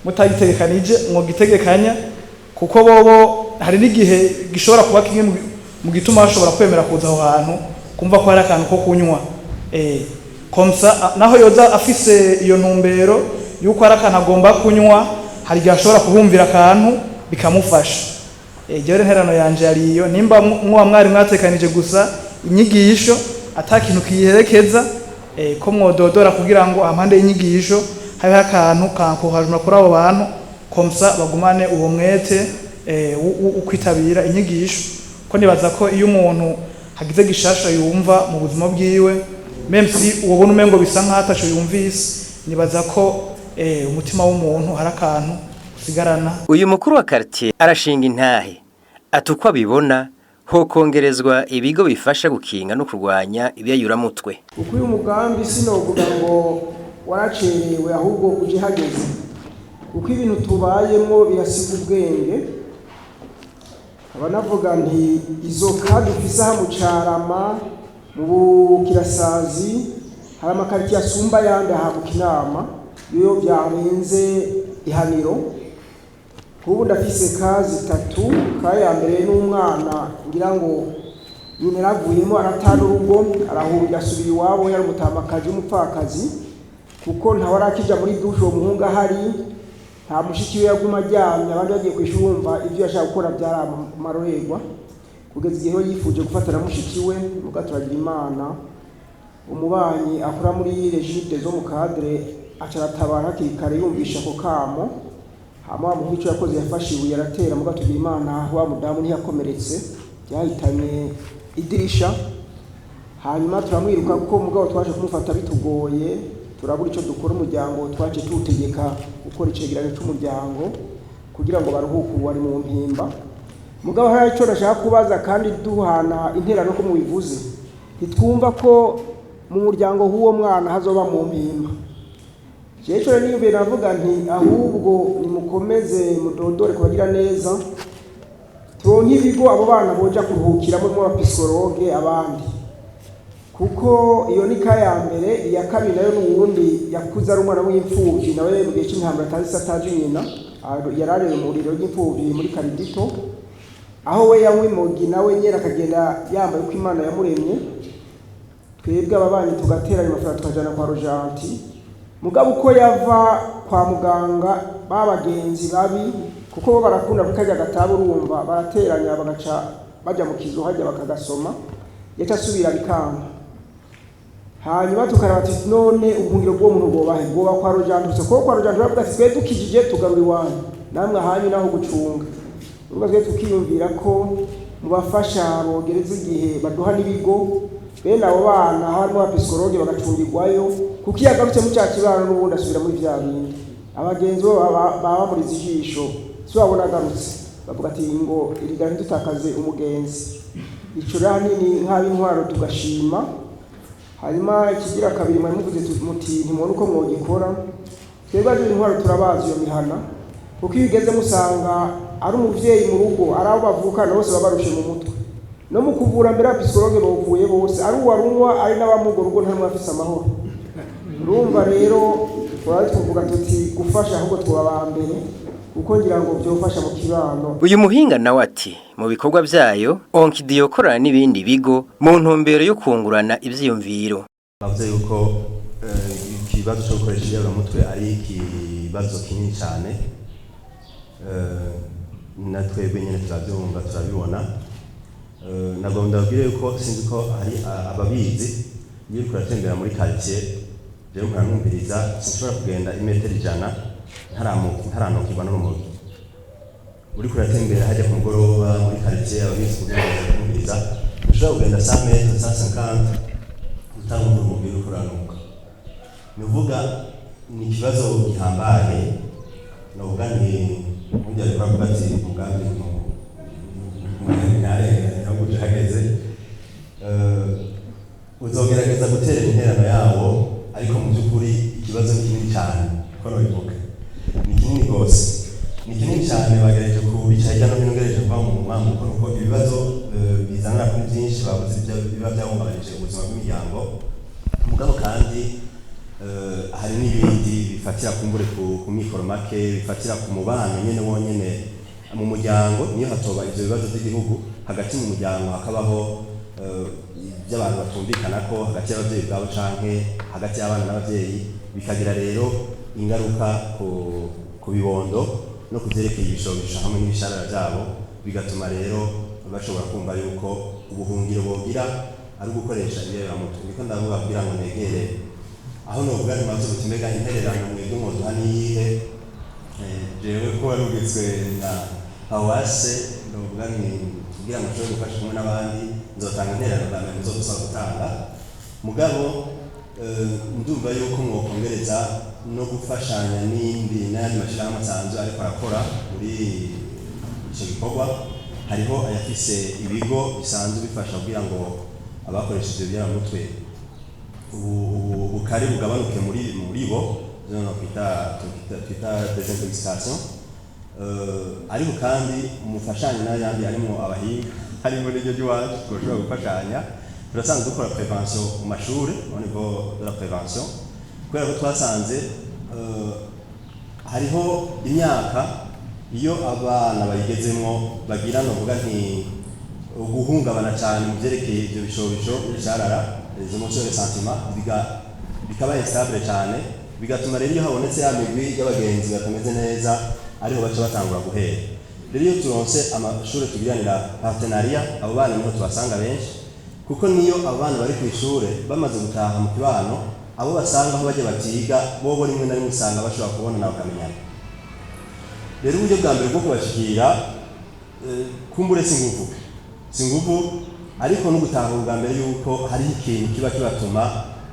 mutagitegekanije mwogitegekanya, kuko bobo hari n'igihe gishobora kuba kimwe mu gituma bashobora kwemera kuza aho hantu kumva ko hari akantu ko kunywa. Komsa naho yoza afise iyo ntumbero yuko hari akantu agomba kunywa, hari igihe ashobora kubumvira akantu bikamufasha. Jere nterano yanje yariyo, nimba mwari mwatekanije gusa inyigisho atakintu kiyerekeza ko mwododora kugira ngo amande y'inyigisho habe akantu kankuhajuna kuri abo bantu, komsa bagumane uwo mwete ukwitabira inyigisho. Ko nibaza ko iyo umuntu hagize gishasha yumva mu buzima bwiwe, même si ubona umengo bisa nk'ataco yumvise, nibaza ko umutima w'umuntu hari akantu usigarana. Uyu mukuru wa quartier arashinga intahe atukwa bibona ho kongerezwa ibigo bifasha gukinga no kurwanya ibyayura mutwe. Uko uyu mugambi sinovuga ngo waracerewe, ahubwo uje hageze, kuko ibintu tubayemo birasiga ubwenge. Abanavuga nti izo kadi dufise aha mu Carama mu Bukirasazi hari amakariti asumba yandi aha mu Kinama iyo byarenze ihaniro. Ubu ndafise kazi 3, kaya mbere n'umwana ngira ngo nyine ravuyemo aratana urugo arahurira asubira iwabo yari umutamakazi w'umupfakazi, kuko ntawarakija muri dushe uwo muhungu ahari, nta mushiki we yaguma ajyamye, abandi bagiye kwishumva ibyo yashaka gukora byaramarorerwa, kugeza igihe yifuje gufatana mushiki we. Mugaturagira Imana umubanyi akora muri regide zo mu cadre acaratabara hakiri kare yumvisha ko kamo, hama mu bico yakoze yafashe ibuye aratera. Mugatugira Imana wa mudamu ntiyakomeretse, byahitanye idirisha. Hanyuma turamwiruka kuko mugabo twaje kumufata bitugoye, turabura ico dukora. Umuryango twaje tutegeka gukora icegeranyo c'umuryango kugira ngo baruhuke wari mu mpimba. Mugabo hari ico nashaka kubaza kandi duhana interano ko mubivuze, ntitwumva ko mu muryango huwo mwana hazoba mu mpimba. Jecho niyo beravuga nti ahubwo nimukomeze mudodore kubagira neza, turonke ibigo abo bana boja kuruhukira mu bapsikologe abandi, kuko iyo ni kaya mbere. Iya kabiri nayo n'uwundi yakuza ari umwana w'imfuvyi nawe mu gihe cy'intambara atazi sataje nyina, yararere mu muriro w'imfuvyi muri Karidito, aho we yanywe mogi nawe nyera akagenda yambaye uko Imana yamuremye. Twebwe ababanyi tugateranya amafaranga tukajana kwa Rojanti. Mugabo uko yava kwa muganga babagenzi babi, kuko bo barakunda kukajya gatabo urumva barateranya bagaca bajya mu kizo hajya bakagasoma, yaca asubira bikanga. Hanyuma tukaraba ati none ubungiro bwo muntu bwoba kwa Rojanti, kuko kwa Rojanti bavuga ati twe dukijije tugarura iwanyu namwe hanyu naho gucunga. Urumva twe tukiyumvira ko mubafasha bogereza igihe baduha n'ibigo bene abo bana harimo abapsikologe bagacungirwayo, kuko iyo agarutse mu cyakibano n'ubundi asubira muri vya bindi. Abagenzi baba muri zijisho si babona agarutse bavuga ati ngo irigana dutakaze umugenzi. Ico ranini nk'ab'intwaro tugashima. Hanyuma ikigira kabiri mwamuvuze muti ntimubona uko mwogikora, twebwe ari intwaro turabazi iyo mihana kuko iyo ugeze musanga ari umuvyeyi mu rugo ari abo bavukana bose babarushe mu mutwe no mu kuvura mbere abapsikologe bavuye bose ari uwarunywa ari n'abamugo rugo nta mwafise amahoro urumva rero twari tuvuga tuti gufasha ahubwo twaba mbere kuko ngira ngo byofasha mu kibano. Uyu muhinga nawe ati mu bikorwa vyayo Onkidi yokorana n'ibindi bigo mu ntumbero yo kungurana ivyiyumviro. Bavuze yuko ikibazo cyo gukoresha ibiyaburamutwe ari ikibazo kinini cyane, natwebwe nyine turabyumva turabibona. Ntabwo ndabwire yuko sinzi ko hari ababizi iyo uriko uratembera muri quartier rero ukanumviriza sinshobora kugenda imetero 100 ntaranukirwa n'urumogi. Uriko uratembera hajya ku mugoroba muri quartier ababizi kumviriza ushobora kugenda 100 metero 150 utanumva urumogi uriko uranuka. Nuvuga ni ikibazo gihambaye novuga ni burya rero bavuga ati umugambi hageze uzogerageza gutera interano yawo ariko mu by'ukuri ikibazo ni kinini cyane ko nobivuga ni kinini rwose ni kinini cyane bagerageje kubica hirya no hino ngerageje kuva mu mpamvu kuko ibibazo bizanira kuri byinshi babuze biba byahungabanije ubuzima bw'imiryango mugabo kandi hari n'ibindi bifatira kumbure ku mikoro make bifatira ku mubano nyene wonyene mu muryango niyo hatoba ivyo bibazo by'igihugu hagati mu muryango hakabaho by'abantu batumvikana ko hagati y'abavyeyi bwabo canke hagati y'abana n'abavyeyi bikagira rero ingaruka ku bibondo no kuvyerekeye ibishobisho hamwe n'ibisharara byabo bigatuma rero bashobora kumva yuko ubuhungiro bogira ari gukoresha ibiyaburamutwe. Niko ndavuga kugira ngo negere aho novuga ntimaze gutimega intererano mwebwe muduha niyihe jewe ko warugitswe na awase novuga ni kugira ngo nshobore gufasha kumwe n'abandi nzotanga intererano bwa nzodusaba gutanga mugabo ndumva yuko mwokongereza no gufashanya n'ayandi mashirahamwe asanzwe ariko arakora muri icyo gikorwa. Hariho ayafise ibigo bisanzwe bifasha kugira ngo abakoresheje ibiyaburamutwe ubukari bugabanuke muri bo no twita desintoxication, ariko kandi umufashanya n'ayandi harimo abahinga harimo n'iryo ry'iwacu twashobora gufashanya. Turasanzwe dukora prevention mu mashuri au niveau de la prévention kubera ko twasanze hariho imyaka iyo abana bayigezemo bagira novuga nti guhungabana cyane mu byerekeye ibyo bishobisho bisharara izo emotions et sentiments bikaba instable cyane bigatuma rero iyo habonetse ya migwi y'abagenzi batameze neza ariho baca batangura guhera. Rero iyo turonse amashuri tugiranira partenariat abo bana niho tubasanga benshi kuko niyo abana bari ku ishure bamaze gutaha mu kibano abo basanga aho bajye batiga bobo rimwe na rimwe usanga bashobora kubona nawe bakamenyana. Rero uburyo bwa mbere bwo kubashikira kumbure singuvu ariko no gutaha ubwa mbere yuko hari ikintu kiba kibatuma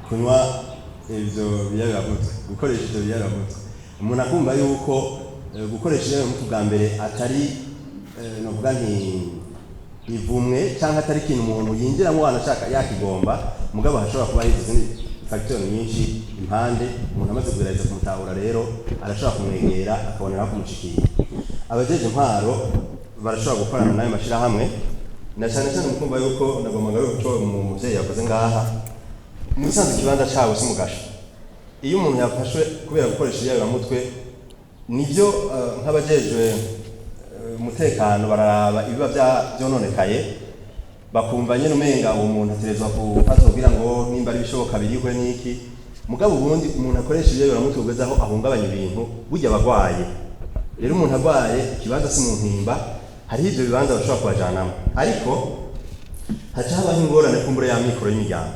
kunywa ivyo biyaburamutwe gukoresha ivyo biyaburamutwe. Umuntu akumva yuko gukoresha ibiyaburamutwe bwa mbere atari novuga nti ivumwe cyangwa atari ikintu umuntu yinjiramo anashaka yakigomba mugabo hashobora kuba izindi factor nyinshi impande umuntu amaze kugerageza kumutahura rero arashobora kumwegera akabonera kumushikira. Abajeje intwaro barashobora gukorana nayo mashirahamwe na cyane cyane mukumva yuko nagombaga yuko umuvyeyi yakoze ngaha musanze ikibanza cyawo simugasha. Iyo umuntu yafashwe kubera gukoresha ibiyaburamutwe nibyo nk'abajejwe umutekano bararaba ibiba byononekaye bakumva nyene umenga uwo muntu aterezwa gufata kugira ngo nimba ari bishoboka birihwe niki mugabo ubundi umuntu akoresha ibiyaburamutwe kugeza aho ahungabanya ibintu burya abagwaye. Rero umuntu agwaye ikibanza si mu mpimba hari ibyo bibanza bashobora kubajanamo ariko haca habaho ingorane kumbure ya mikoro y'imiryango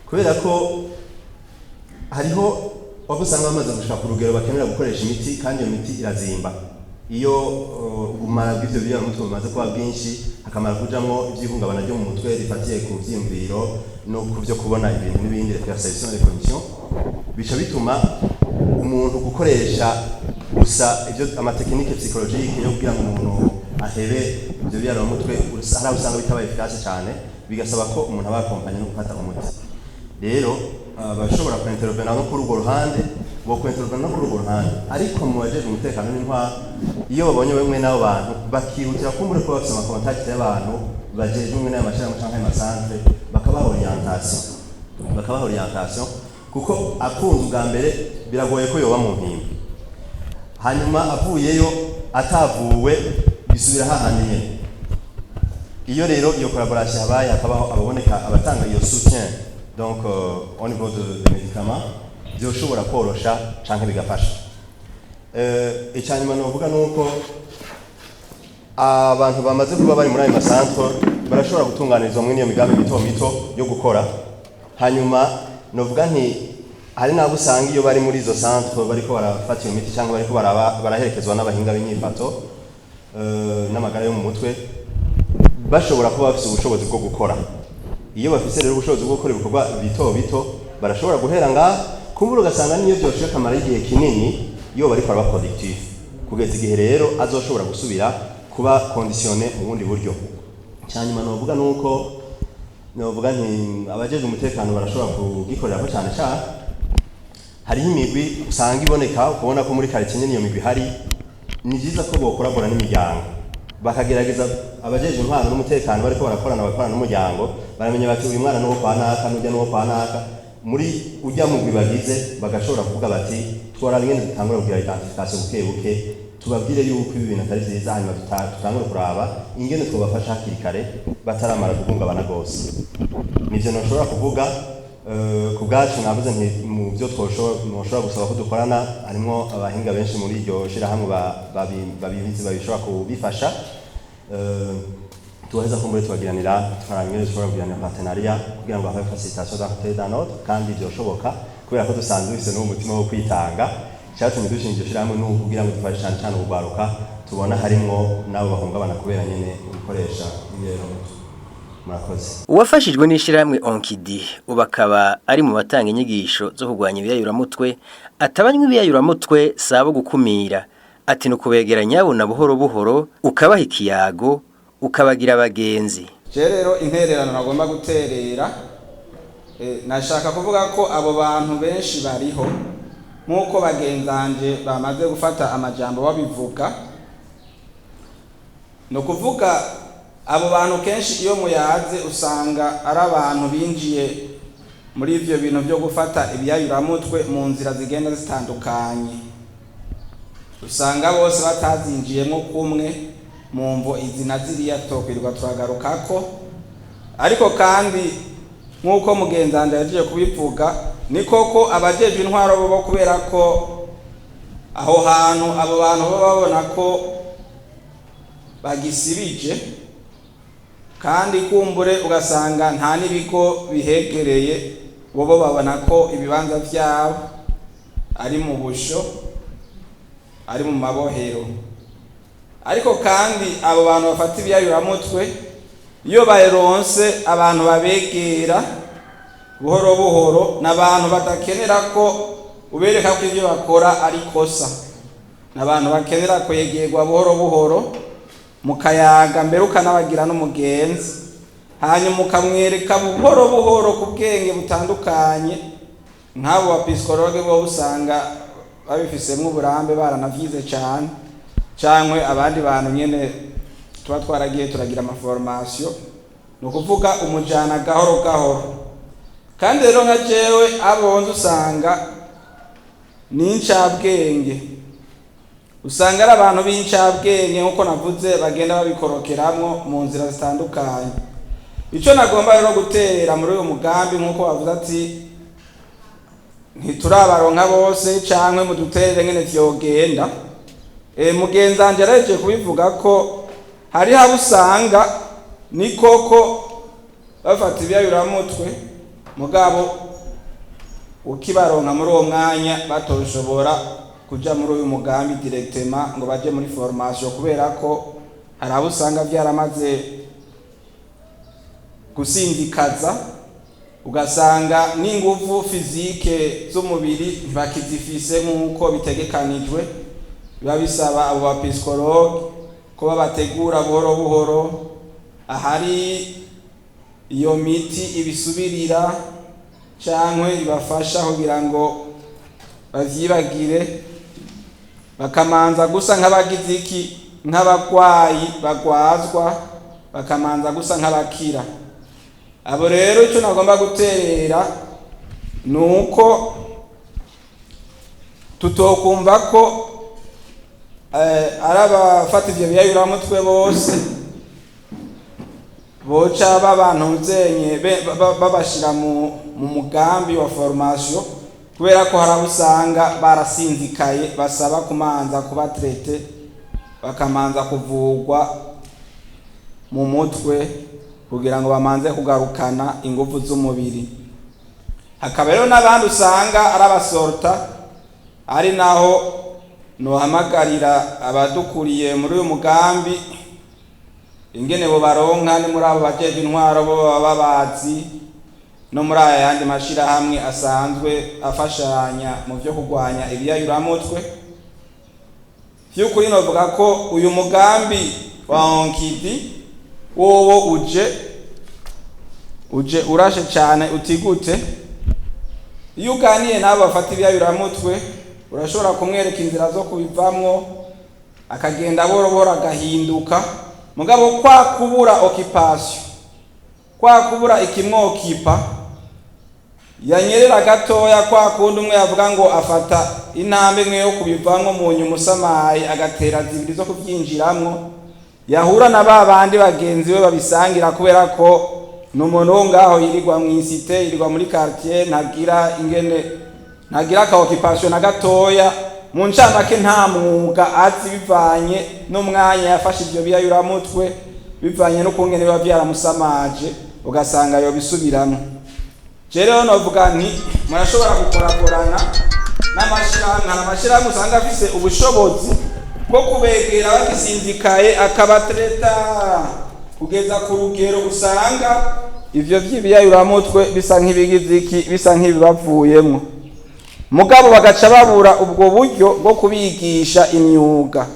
kubera ko hariho wagusanga bamaze gushika ku rugero bakenera gukoresha imiti kandi iyo miti irazimba. Iyo ubumara bw'ivyo biyaburamutwe bumaze kuba bwinshi hakamara kujamwo ivyihungabana ryo mu mutwe rifatiye ku vyiyumviro no ku vyo kubona ibintu n'ibindi perception et cognition bica bituma umuntu gukoresha gusa ivyo amatekinike psychologique yo kugira ngo umuntu ahebe ivyo biyaburamutwe hari usanga bitaba efficace cyane bigasaba ko umuntu aba akompanye no gufata umuti. Rero bashobora kuintervenir no kuri urwo ruhande bokwentorwa no kuri urwo ruhande ariko mu bajeje umutekano n'intwaro iyo babonye bamwe n'abo bantu bakihutira kumbura ko bafite amakontakiti y'abantu bajeje umwe n'ayo mashyirahamwe canke amasantre bakabaha orientation kuko akunze ubwa mbere biragoye ko yoba mu mpimbi hanyuma avuyeyo atavuwe bisubira hahandi nyene iyo rero iyo collaboration habaye hakabaho ababoneka abatanga iyo soutien donc au niveau de médicaments byoshobora korosha canke bigafasha icyanyuma novuga nuko abantu bamaze kuba bari muri ayo masantre barashobora gutunganirizwa muri iyo migambi mito yo gukora hanyuma novuga nti hari nabo usanga iyo bari muri izo centre bariko barafata iyo miti cyangwa bariko baraherekezwa n'abahinga b'inyifato n'amagara yo mu mutwe bashobora kuba bafite ubushobozi bwo gukora iyo bafite rero ubushobozi bwo gukora ibikorwa bito barashobora guhera ngaha kumbura ugasanga niyo byoshoye akamaro igihe kinini iyo bariko baraba productif kugeza igihe rero azoshobora gusubira kuba conditione mu bundi buryo cyanyuma novuga nuko novuga nti abajeje umutekano barashobora kugikorera ko cyane hariho imigwi usanga iboneka ukabona ko muri quartier nyene iyo migwi hari ni byiza ko bokoragora n'imiryango bakagerageza abajeje intwaro n'umutekano bariko barakorana n'umuryango baramenya bati uyu mwana n'uwo kwa naka n'ujya n'uwo kwa naka muri ujya mugwi bagize bagashobora kuvuga bati twara bimwe dutangura kugira identification buke tubabwire yuko ibi bintu atari byiza hanyuma tutangure kuraba ingene twabafasha hakiri kare bataramara guhungabana gose nivyo nashobora kuvuga ku bwacu navuze nti mu byo twoshobora gusaba ko dukorana harimo abahinga benshi muri iryo shirahamwe babibizi babishobora kubifasha tuheza ko muri tubagiranira twarangire dushobora kugiranira partenariat kugira ngo habe facilitation d'un côté d'un autre kandi byoshoboka kubera ko dusanzwe bise n'umutima wo kwitanga cyatumye dushinga iryo shirahamwe n'ubu kugira ngo dufashe cyane ubwaruka tubona harimo nabo bahungabana kubera nyene ibikoresha ibero murakoze. Uwafashijwe n'ishirahamwe Onkidi ubakaba ari mu batanga inyigisho zo kugwanya ibiyayuramutwe atabanywe ibiyayuramutwe sabo gukumira ati no kubegeranya na buhoro buhoro ukabaha ikiyago ukabagira abagenzi. Je rero intererano nagomba guterera nashaka kuvuga ko abo bantu benshi bariho nkuko bagenzanje bamaze gufata amajambo babivuga no kuvuga abo bantu kenshi iyo muyaze usanga ari abantu binjiye muri ivyo bintu byo gufata ibiyayuramutwe mu nzira zigenda zitandukanye usanga bose batazinjiyemo kumwe mu mvo izina ziriya tokwirwa turagarukako ariko kandi nkuko mugenzanje yaje kubivuga ni koko abajeje intwaro bo kubera ko aho hantu abo bantu babona ko bagisibije kandi kumbure ugasanga nta nibigo bihegereye bobo babona ko ibibanza vyabo ari mu busho ari mu mabohero ariko kandi abo bantu bafata ibiyayuramutwe iyo baronse abantu babegera buhoro buhoro n'abantu badakenera ko ubereka ko ibyo bakora ari kosa n'abantu bakenera ko yegerwa buhoro buhoro mukayaga mbere ukanabagira n'umugenzi hanyuma ukamwereka buhoro buhoro ku bwenge butandukanye nk'abo bapisikologe bo usanga babifisemo uburambe baranavyize cyane cyangwa abandi bantu nyene tuba twaragiye turagira amaformation no kuvuga umujana gahoro gahoro kandi rero nka jewe abonze usanga n'incabwenge usanga ari abantu b'incabwenge nkuko navuze bagenda babikorokeramwo mu nzira zitandukanye ico nagomba rero guterera muri uyu mugambi nkuko bavuze ati ntiturabaronka bose canke muduterere ngene vyogenda mugenzanje araje kubivuga ko hari habo usanga ni koko bafata ibiyayuramutwe mugabo ukibaronka muri uwo mwanya batoshobora kuja muri uyu mugambi directement ngo baje muri formation kubera ko hari abo usanga byaramaze gusindikaza ugasanga n'inguvu fizike z'umubiri ntibakizifise nk'uko bitegekanijwe biba bisaba abo bapisikologe ko babategura buhoro buhoro ahari iyo miti ibisubirira cyangwa ibafasha kugira ngo bavyibagire bakamanza gusa nk'abagize iki nk'abagwayi bagwazwa bakamanza gusa nk'abakira. Abo rero icyo nagomba guterera nuko tutokumva ko arabafata ivyo biyayuramutwe bose boca babantuzenye babashira mu mugambi wa formation, kubera ko hari usanga barasinzikaye basaba kumanza kubatrete bakamanza kuvugwa mu mutwe kugira ngo bamanze kugarukana ingufu z'umubiri. Hakaba rero n'abandi usanga arabasorta, ari naho nohamagarira abadukuriye muri uyu mugambi ingene bo baronka ni muri abo bajeje intwaro bo baba bazi no muri aya yandi mashirahamwe asanzwe afashanya mu byo kurwanya ibiyayuramutwe. Vy'ukuri novuga ko uyu mugambi wa Onkidi wowo uje urashe cyane utigute. Iyo uganiye nabo bafata ibiyayuramutwe urashobora kumwereka inzira zo kubivamwo akagenda borobora agahinduka, mugabo kwa kubura occupation, kwa kubura ikimwokipa yanyerera gatoya, kwa kundi umwe yavuga ngo afata intambwe imwe yo kubivamwo mu nyuma usamaye agatera zibiri zo kubyinjiramwo, yahura na babandi bagenzi we babisangira, kubera ko n'umuntu ngaho yirirwa mu isite, yirirwa muri quartier, ntagira ka occupation na gatoya, mu ncamake nta mwuga azi bivanye n'umwanya yafashe ibyo biyayuramutwe, bivanye no kungene biba byaramusamaje, ugasanga yo bisubiramo. Rero novuga nti murashobora gukorakorana n'amashirahamwe usanga afise ubushobozi bwo kubegera bagisinzikaye akabatreta kugeza ku rugero usanga ivyo vy'ibiyayuramutwe bisa nk'ibigiziki, bisa nk'ibibavuyemwo, mugabo bagaca babura ubwo buryo bwo kubigisha imyuga.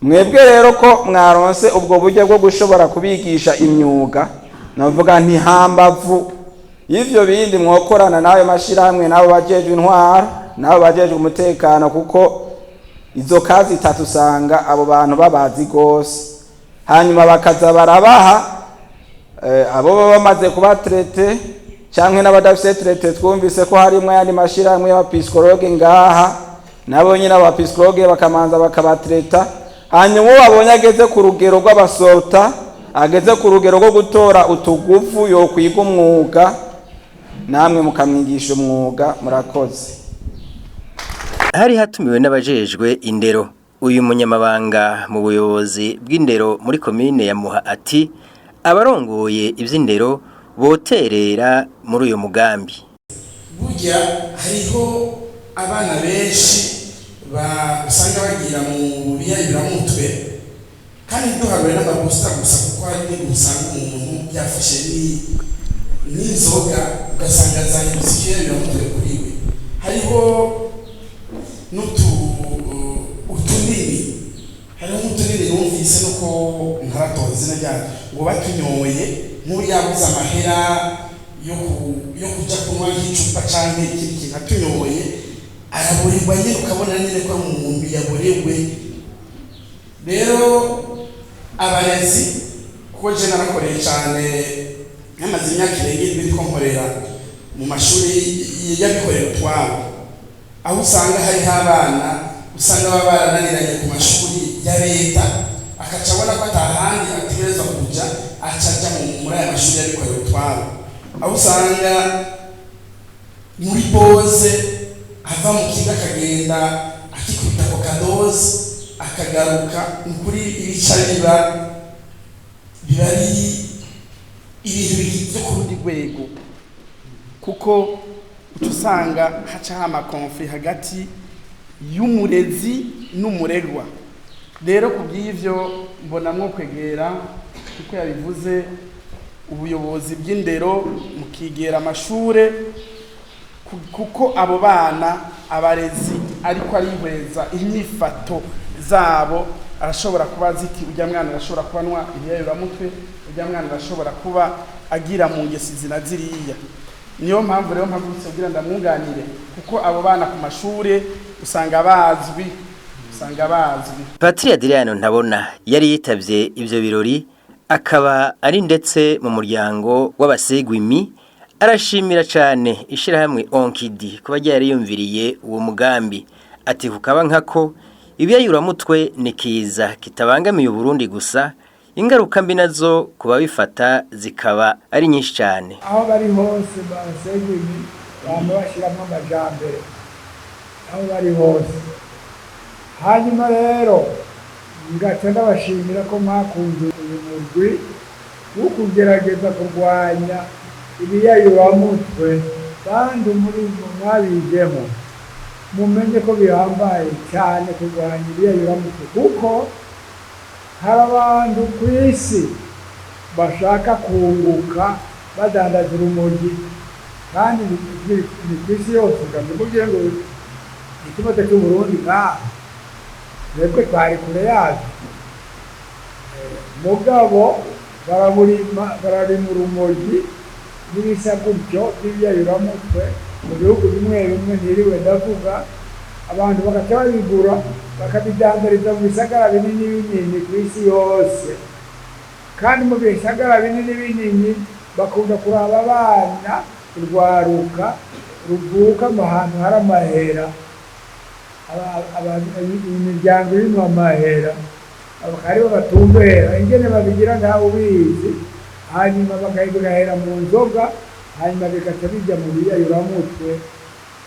Mwebwe rero ko mwaronse ubwo buryo bwo gushobora kubigisha imyuga, navuga nti hambavu y'ivyo bindi mwokorana nawe mashirahamwe nabo bajejwe intwaro nabo bajejwe umutekano, kuko izo kazi itatu usanga abo bantu babazi gose, hanyuma bakaza barabaha abo baba bamaze kubatrete canke n'abadafise trete. Twumvise ko harimwe yandi mashirahamwe y'abapsikologe ngaha, nabo nyine abapsikologe bakamanza bakabatreta, hanyuma babonye ageze ku rugero rw'abasorta, ageze ku rugero rwo gutora utugufu yo kwiga umwuga, namwe mukamwigisha umwuga. Murakoze. Hari hatumiwe n'abajejwe indero. Uyu munyamabanga mu buyobozi bw'indero muri komine ya Muha ati abarongoye ivy'indero boterera muri uyu mugambi. Burya hariho abana benshi basanga bagira mu biyayuramutwe, kandi duharure n'amaposita gusa, kuko hari usanga umuntu yafashe n'inzoga ugasanga azahindutse ikiyayuramutwe kuri we. Hariho utunini, hariho n'utunini numvise nuko ntaratoza izina ryayo, ngo batunyoye nk'uri yabuze amahera yo kuja kunywa nk'icupa canke ikindi kintu atunyoye, araborerwa nyine, ukabona nyine ko umuntu yaborewe. Rero abarezi, kuko je narakoreye cane nk'amaze imyaka irenga biriko nkorera mu mashuri y'abikorera utwabo, aho usanga hariho abana usanga baba barananiranye ku mashuri ya leta, akaca abona ko atahandi ategerezwa kuja acaja muri aya mashuri y'abikorera utwabo, aho usanga muri boze ava mu kigo akagenda akikubita ako kadoze akagaruka. Ukuri ibica biba ari ibintu byo ku rundi rwego, kuko usanga haca amakonfli hagati y'umurezi n'umurerwa. Rero kubw'ivyo mbonamwo kwegera, kuko yabivuze, ubuyobozi bw'indero mukigera amashure, kuko abo bana abarezi ariko arihweza inyifato zabo, arashobora kuba ziti urya mwana arashobora kubanwa ibiyayuramutwe, urya mwana arashobora kuba agira mu ngesi zina ziriya. niyo mpamvu rero mpagurutse kugira ndamwunganire kuko abo bana ku mashure usanga bazwi Patria Adriano Ntabona yari yitavye ivyo birori akaba ari ndetse mu muryango w'abasegwimi arashimira cyane ishirahamwe Onkidi kuba ryari yumviriye uwo mugambi ati kukaba nkako ibiyayuramutwe ni kiza kitabangamiye Burundi gusa ingaruka mbi nazo kuba bifata zikaba ari nyinshi cyane aho bari hose basegwimi bamubashiramo amajambere aho bari hose hanyuma rero ngaca ndabashimira ko mwakunze uyu murwi wo kugerageza kurwanya ibiyayuramutwe kandi muri mwabigemo mumenye ko bihambaye cyane kurwanya ibiyayuramutwe kuko hari abantu ku isi bashaka kunguka badandaza urumogi kandi ni ku isi yose ugamije ngo ikibazo cy'Uburundi twebwe twari kure yacu mugabo bararima urumogi n'ibisa gutyo by'ibiyayuramutwe mu bihugu bimwe bimwe ntiriwe ndavuga abantu bagaca babigura bakabidandariza mu bisagara binini binini ku isi yose kandi mu bisagara binini binini bakunda kuraba abana urwaruka ruvuka mu hantu hari amahera imiryango irimo amahera bakaribo batumbera ingene babigira ntawe ubizi hanyuma bakayigahera mu nzoga hanyuma bigaca bijya mu biyayuramutwe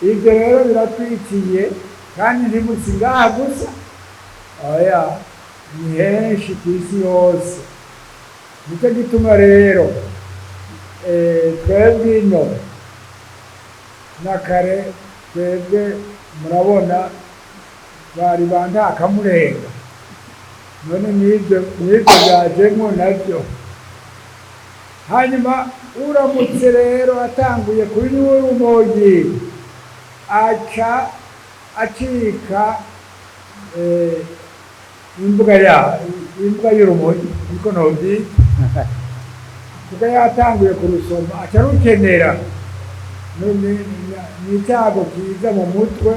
ibyo rero biratwikiye kandi ntimusi ngaha gusa oya ni henshi ku isi yose nicyo gituma rero twebwe ino na kare twebwe murabona bari bandakamurenga none n'ibyo byajemo nabyo hanyuma uramutse rero atanguye kunywa urumogi aca acika imbwa y'urumogi niko nobyita kuko yatanguye kurusoma aca rukenera ni icyago kiza mu mutwe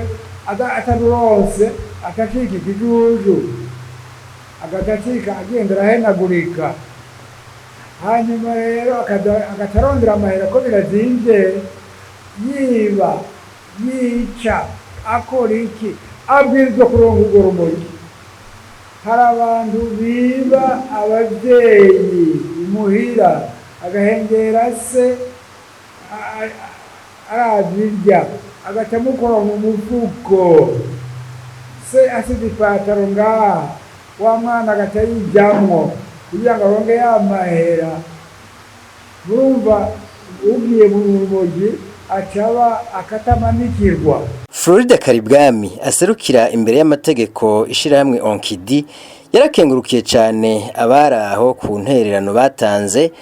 ataruronse akacika ikijuju agacika agenda arahenagurika hanyuma rero agacarondera amahera ko birazinze yiba yica akora iki abwirizwa kuronka urwo rumogi hari abantu biba ababyeyi imuhira agahengera se arazirya agaca mukora mu mufuko se asize ipataro ngaha wa mwana agaca yijamwo kugira ngo aronke ya mahera murumva ugiye mu rumogi acaba akatamanikirwa Florida Karibwami aserukira imbere y'amategeko ishirahamwe Onkidi yarakengurukiye cyane abaraho ku ntererano batanze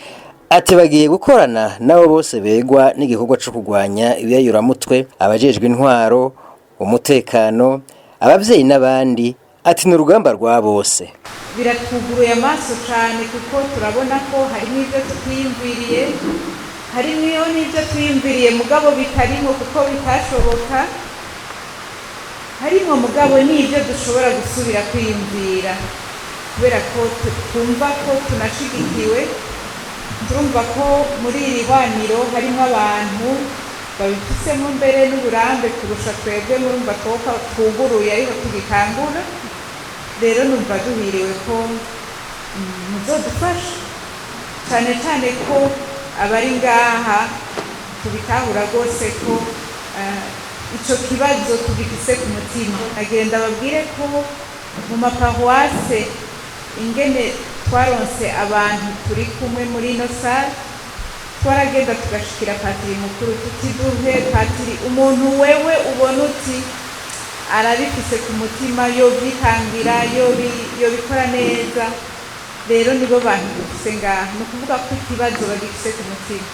ati bagiye gukorana nabo bose begwa n'igikorwa cyo kugwanya ibiyayuramutwe abajejwe intwaro umutekano abavyeyi n'abandi ati n'urugamba rwa bose biratuguruye amaso cyane kuko turabona ko harimo ibyo twiyumviriye harimo n'ibyo twiyumviriye mugabo bitarimo kuko bitashoboka harimo mugabo n'ibyo dushobora gusubira kwiyumvira kubera ko twumva ko tunashigikiwe turumva ko muri iri hwaniro harimo abantu babifisemo mbere n'uburambe kurusha twebwe murumva ko twuguruye ariko tugikangura rero numva duhiriwe ko muzodufasha cyane cyane ko abari ngaha tubitahura rwose ko icyo kibazo tugifise ku mutima agenda babwire ko mu maparuwase ingene twaronse abantu turi kumwe muri ino sare twaragenda tugashikira patiri mukuru tutiduhe patiri umuntu wewe ubona uti arabifise ku mutima yo byitangira yo bikora neza rero nibo bantu dufise ngaha ni ukuvuga ko ikibazo bagifise ku mutima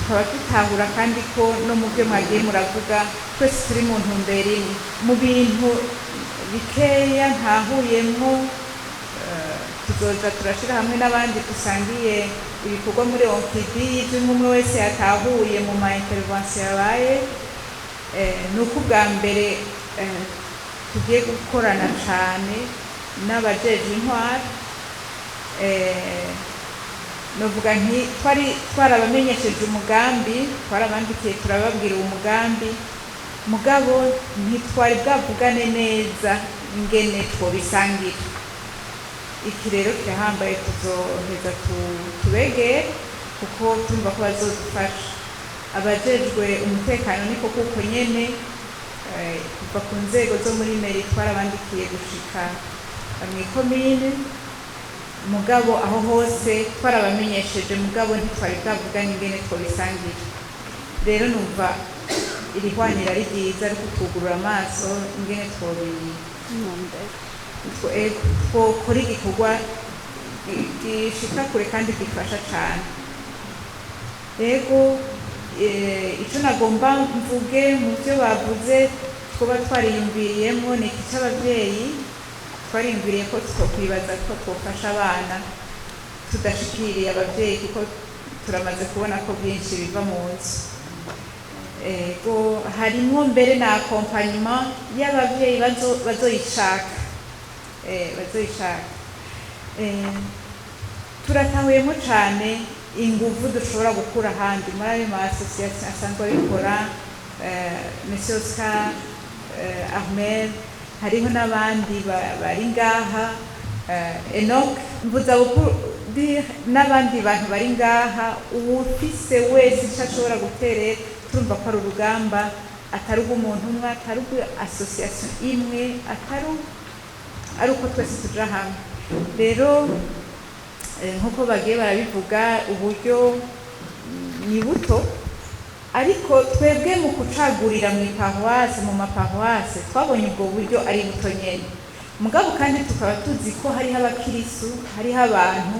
tukaba tutahura kandi ko no mu byo mwagiye muravuga twese turi mu ntumbero imwe mu bintu bikeya ntahuyemwo tuzoja turashira hamwe n'abandi dusangiye ibikorwa muri ONCD by'umwe wese yatahuye mu ma intervention yabaye nuko bwa mbere tugiye gukorana cyane n'abajeje intwari novuga nti twarabamenyesheje umugambi twarabandikiye turababwira umugambi mugabo ntitwari bwavugane neza ingene twobisangira iki rero kirahambaye tuzoheza tubegere kuko tumva ko bazodufasha abajejwe umutekano niko kuko nyene kuva ku nzego zo muri meri twarabandikiye gushika mw'ikomine mugabo aho hose twarabamenyesheje mugabo ntitwari bwavugane ingene twobisangira rero numva iri hwanira ari ryiza ariko tugurura amaso ingene twokora igikorwa gishika kure kandi gifasha cyane rego icyo nagomba mvuge mu byo bavuze kuba twariyumviriyemo ni iki cy'ababyeyi twariyumviriye ko twokwibaza ko twofasha abana tudashikiriye ababyeyi kuko turamaze kubona ko byinshi biva mu nzu harimo mbere na accompagnement y'ababyeyi bazoyishaka turatahuyemo cyane inguvu dushobora gukura ahandi muri ayo ma association asanzwe abikora Monsieur Oscar Ahmed hariho n'abandi bari ngaha Enoch mvuza n'abandi bantu bari ngaha uwufise wese icyo ashobora guterera turumva ko ari urugamba atari ubw'umuntu umwe atari ubw'association imwe ari uko twese tuja hamwe rero nk'uko bagiye barabivuga uburyo ni buto ariko twebwe mu kucagurira mu iparuwase mu maparuwase twabonye ubwo buryo ari buto nyene mugabo kandi tukaba tuzi ko hariho abakirisu hariho abantu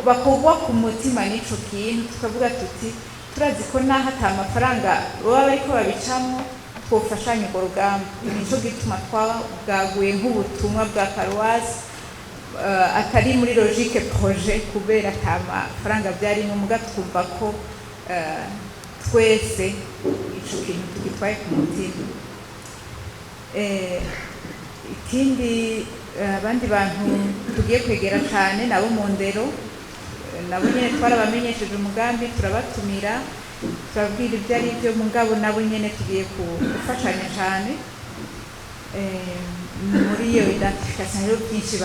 bakogwa ku mutima n'ico kintu tukavuga tuti turazi ko naho ata amafaranga baba bariko babicamo twofashanya urwo rugamba nico gituma twabwaguye nk'ubutumwa bwa paruwase atari muri logique projet kubera ata mafaranga byarimo muga twumva ko twese ico kintu tugitwaye ku mutima ikindi abandi bantu tugiye kwegera cyane nabo mu ndero nabo nyene twarabamenyesheje umugambi turabatumira turabwira ibyo ari byo mugabo nabo nyene tugiye gufashanya cyane muri iyo identification rero byinshi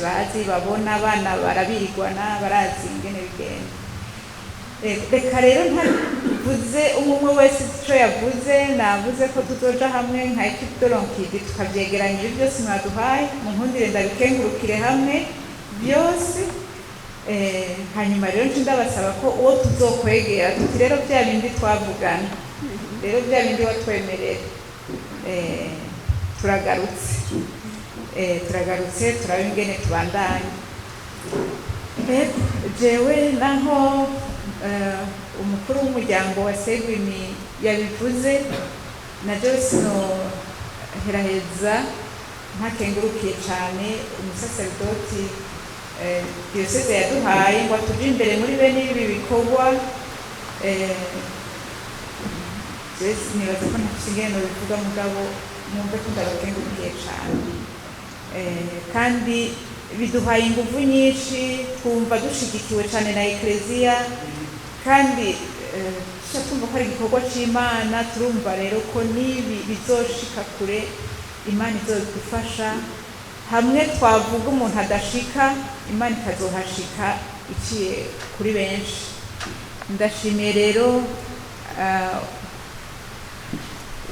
bazi babona abana barabirigwana barazi ingene bigenda reka rero ntavuze umwe wese icyo yavuze navuze ko tuzoja hamwe nka equipe de l'ONCD tukavyegeranya ibyo byose mwaduhaye mu nkundire ndabikengurukire hamwe byose hanyuma rero ndabasaba ko uwo tuzokwegera tuti rero bya bindi twavugana rero bya bindi watwemerera turagarutse turaba ingene tubandanye jewe naho umukuru w'umuryango wa Segwini yabivuze na Joyce no heraheza ntakengurukiye cyane umusaserdoti diocese yaduhaye ngo atuje imbere muri bene ibi bikorwa nibaza ko ntakisigeno bivuga mugabo mwumve ko ndabakengurukiye cyane kandi biduhaye ingufu nyinshi twumva dushigikiwe cyane na Ecclesia kandi tumva ko ari igikorwa cy'Imana turumva rero ko nibi bizoshika kure Imana izodufasha hamwe twavuga umuntu adashika Imana ikazohashika iciye kuri benshi ndashimiye rero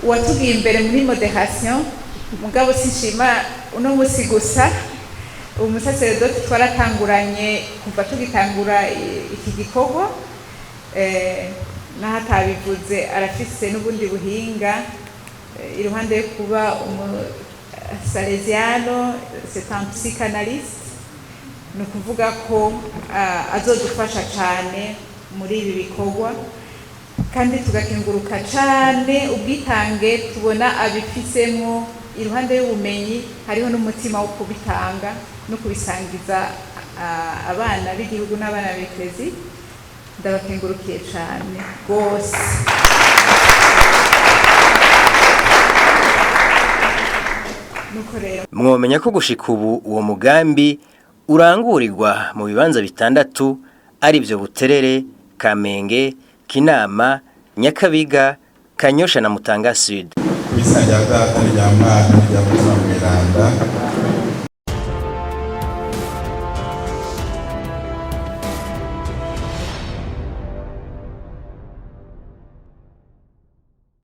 watugiye imbere muri modération mugabo sinshima uno musi gusa umusaserdoti twaratanguranye kuva tugitangura iki gikorwa n'ahatabivuze arafise n'ubundi buhinga iruhande yo kuba Salesiano c'est un psychanalyste ni ukuvuga ko azodufasha cyane muri ibi bikorwa kandi tugakenguruka cyane ubwitange tubona abifisemo iruhande y'ubumenyi hariho n'umutima wo kubitanga no kubisangiza abana b'igihugu n'abana b'Eklezi. Ndabakengurukiye cyane rwose. Mwomenya ko gushika ubu uwo mugambi urangurirwa mu bibanza bitandatu ari byo Buterere, Kamenge, Kinama, Nyakabiga, Kanyosha na Mutanga Sud. Kubisanga data rya mwana rya Mutima Mweranda